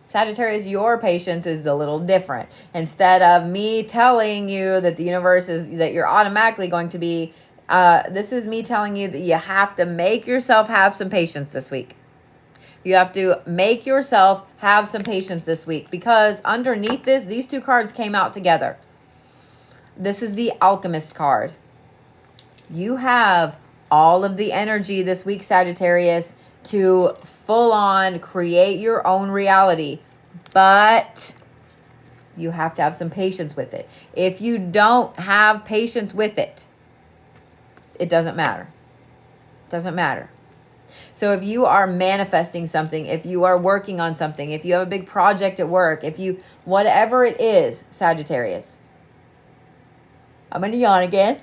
[SPEAKER 1] Sagittarius, your patience is a little different. Instead of me telling you that the universe is, that you're automatically going to be, this is me telling you that you have to make yourself have some patience this week. You have to make yourself have some patience this week, because underneath this, these two cards came out together. This is the Alchemist card. You have all of the energy this week, Sagittarius, to full on create your own reality, but you have to have some patience with it. If you don't have patience with it, it doesn't matter. It doesn't matter. So if you are manifesting something, if you are working on something, if you have a big project at work, if you, whatever it is, Sagittarius. I'm going to yawn again.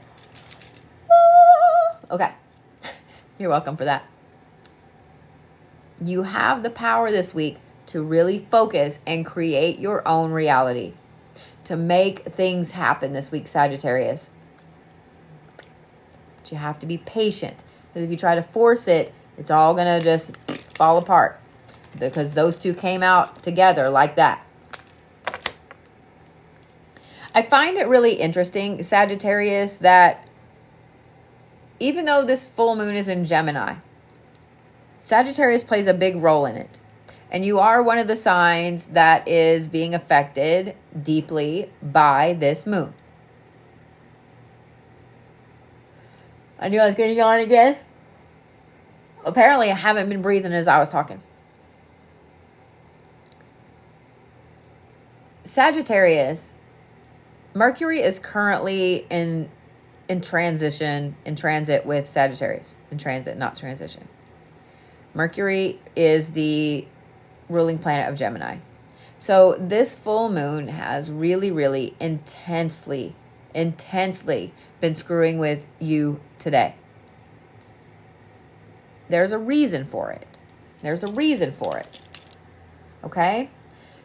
[SPEAKER 1] Okay. You're welcome for that. You have the power this week to really focus and create your own reality. To make things happen this week, Sagittarius. But you have to be patient. Because if you try to force it, it's all going to just fall apart. Because those two came out together like that. I find it really interesting, Sagittarius, that even though this full moon is in Gemini, Sagittarius plays a big role in it. And you are one of the signs that is being affected deeply by this moon. I knew I was going to yawn again. Apparently, I haven't been breathing as I was talking. Sagittarius, Mercury is currently in transit with Sagittarius. In transit, not transition. Mercury is the ruling planet of Gemini. So this full moon has really, really intensely been screwing with you today. There's a reason for it. There's a reason for it. Okay?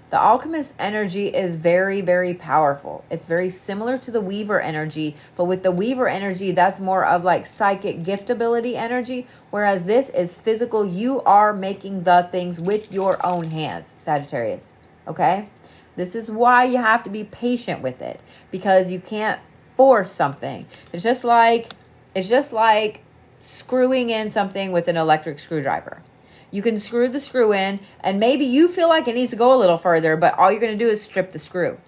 [SPEAKER 1] The Alchemist energy is very, very powerful. It's very similar to the Weaver energy, but with the Weaver energy, that's more of like psychic gift ability energy, whereas this is physical. You are making the things with your own hands, Sagittarius. Okay? This is why you have to be patient with it, because you can't force something. It's just like screwing in something with an electric screwdriver. You can screw the screw in, and maybe you feel like it needs to go a little further, but all you're going to do is strip the screw. Do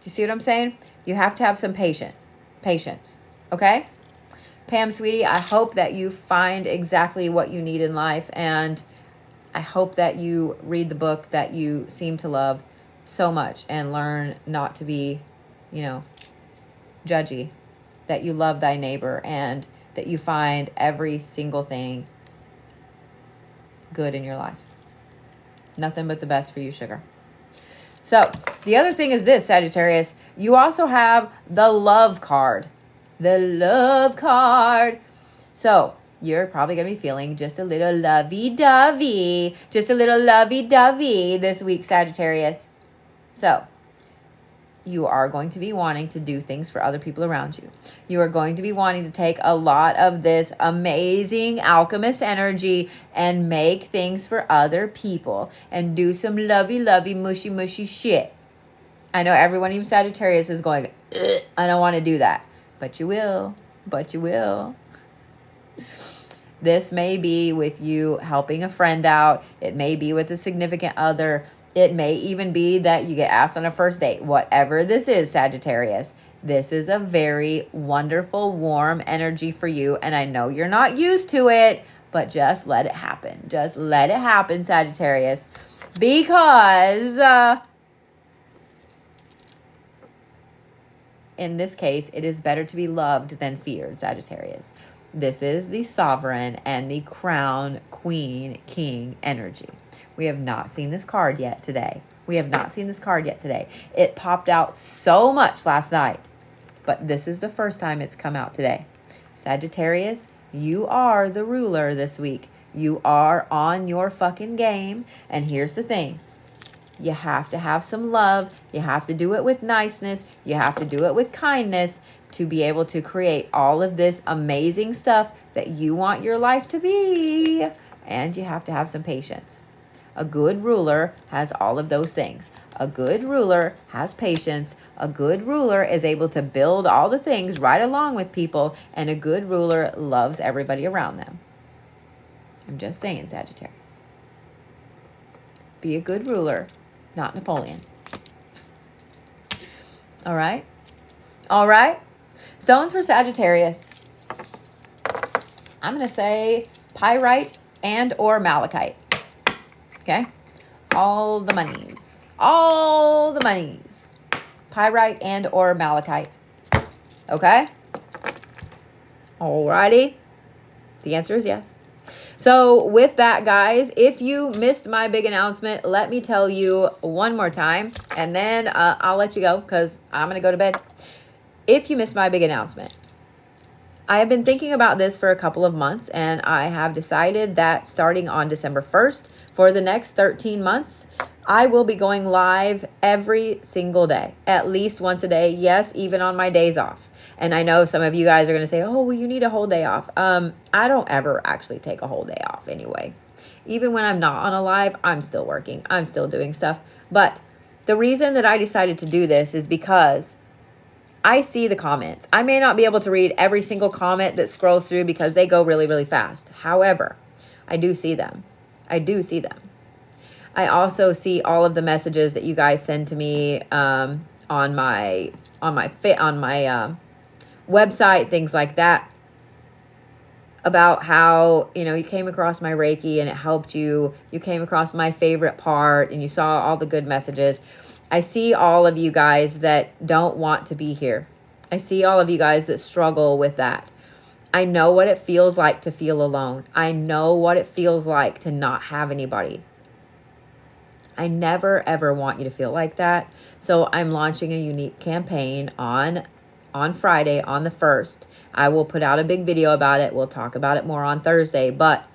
[SPEAKER 1] you see what I'm saying? You have to have some patience. Okay? Pam, sweetie, I hope that you find exactly what you need in life, and I hope that you read the book that you seem to love so much and learn not to be, judgy, that you love thy neighbor, and that you find every single thing good in your life. Nothing but the best for you, sugar. So the other thing is this, Sagittarius, you also have the love card. The love card. So you're probably going to be feeling just a little lovey-dovey. Just a little lovey-dovey this week, Sagittarius. So you are going to be wanting to do things for other people around you. You are going to be wanting to take a lot of this amazing alchemist energy and make things for other people and do some lovey-lovey, mushy-mushy shit. I know everyone, even Sagittarius, is going, I don't want to do that. But you will. But you will. This may be with you helping a friend out. It may be with a significant other. It may even be that you get asked on a first date. Whatever this is, Sagittarius, this is a very wonderful, warm energy for you. And I know you're not used to it, but just let it happen. Just let it happen, Sagittarius. Because in this case, it is better to be loved than feared, Sagittarius. This is the sovereign and the crown, queen, king energy. We have not seen this card yet today. We have not seen this card yet today. It popped out so much last night, but this is the first time it's come out today. Sagittarius, you are the ruler this week. You are on your fucking game. And here's the thing. You have to have some love. You have to do it with niceness. You have to do it with kindness to be able to create all of this amazing stuff that you want your life to be. And you have to have some patience. A good ruler has all of those things. A good ruler has patience. A good ruler is able to build all the things right along with people. And a good ruler loves everybody around them. I'm just saying, Sagittarius. Be a good ruler, not Napoleon. All right? All right? Stones for Sagittarius. I'm going to say pyrite and or malachite. Okay? All the monies. All the monies. Pyrite and or malachite. Okay? Alrighty. The answer is yes. So with that, guys, if you missed my big announcement, let me tell you one more time, and then I'll let you go because I'm going to go to bed. If you missed my big announcement, I have been thinking about this for a couple of months, and I have decided that starting on December 1st, for the next 13 months, I will be going live every single day, at least once a day. Yes, even on my days off. And I know some of you guys are going to say, oh, well, you need a whole day off. I don't ever actually take a whole day off anyway. Even when I'm not on a live, I'm still working. I'm still doing stuff. But the reason that I decided to do this is because I see the comments. I may not be able to read every single comment that scrolls through because they go really, really fast. However, I do see them. I do see them. I also see all of the messages that you guys send to me on my website, things like that, about how, you know, you came across my Reiki and it helped you. You came across my favorite part and you saw all the good messages. I see all of you guys that don't want to be here. I see all of you guys that struggle with that. I know what it feels like to feel alone. I know what it feels like to not have anybody. I never, ever want you to feel like that. So I'm launching a unique campaign on Friday, on the 1st. I will put out a big video about it. We'll talk about it more on Thursday. But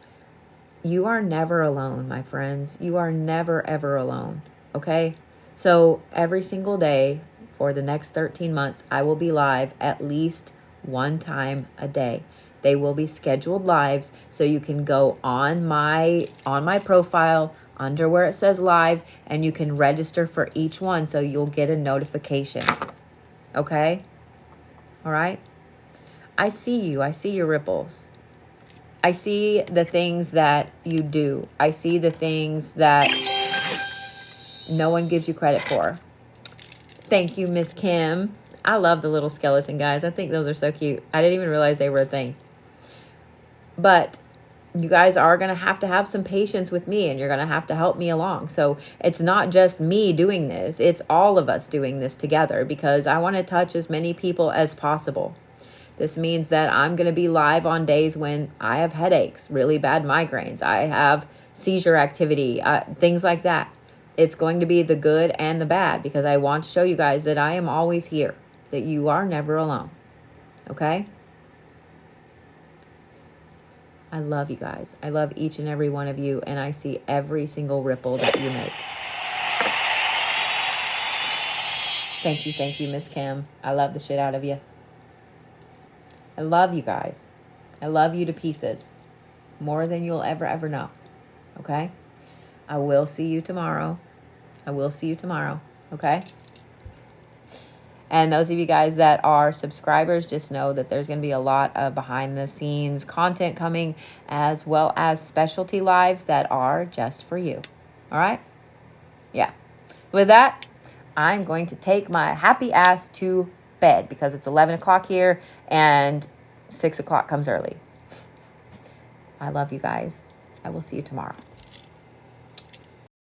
[SPEAKER 1] you are never alone, my friends. You are never, ever alone. Okay? So every single day for the next 13 months, I will be live at least one time a day. They will be scheduled lives, so you can go on my profile under where it says lives, and you can register for each one, so you'll get a notification. Okay? All right? I see you. I see your ripples. I see the things that you do. I see the things that no one gives you credit for. Thank you, Miss Kim. I love the little skeleton guys. I think those are so cute. I didn't even realize they were a thing. But you guys are going to have some patience with me, and you're going to have to help me along. So it's not just me doing this. It's all of us doing this together, because I want to touch as many people as possible. This means that I'm going to be live on days when I have headaches, really bad migraines. I have seizure activity, things like that. It's going to be the good and the bad, because I want to show you guys that I am always here, that you are never alone. Okay? I love you guys. I love each and every one of you, and I see every single ripple that you make. Thank you, Miss Kim. I love the shit out of you. I love you guys. I love you to pieces. More than you'll ever know. Okay? I will see you tomorrow. I will see you tomorrow. Okay? And those of you guys that are subscribers, just know that there's going to be a lot of behind the scenes content coming, as well as specialty lives that are just for you. All right? Yeah. With that, I'm going to take my happy ass to bed because it's 11 o'clock here and 6 o'clock comes early. I love you guys. I will see you tomorrow.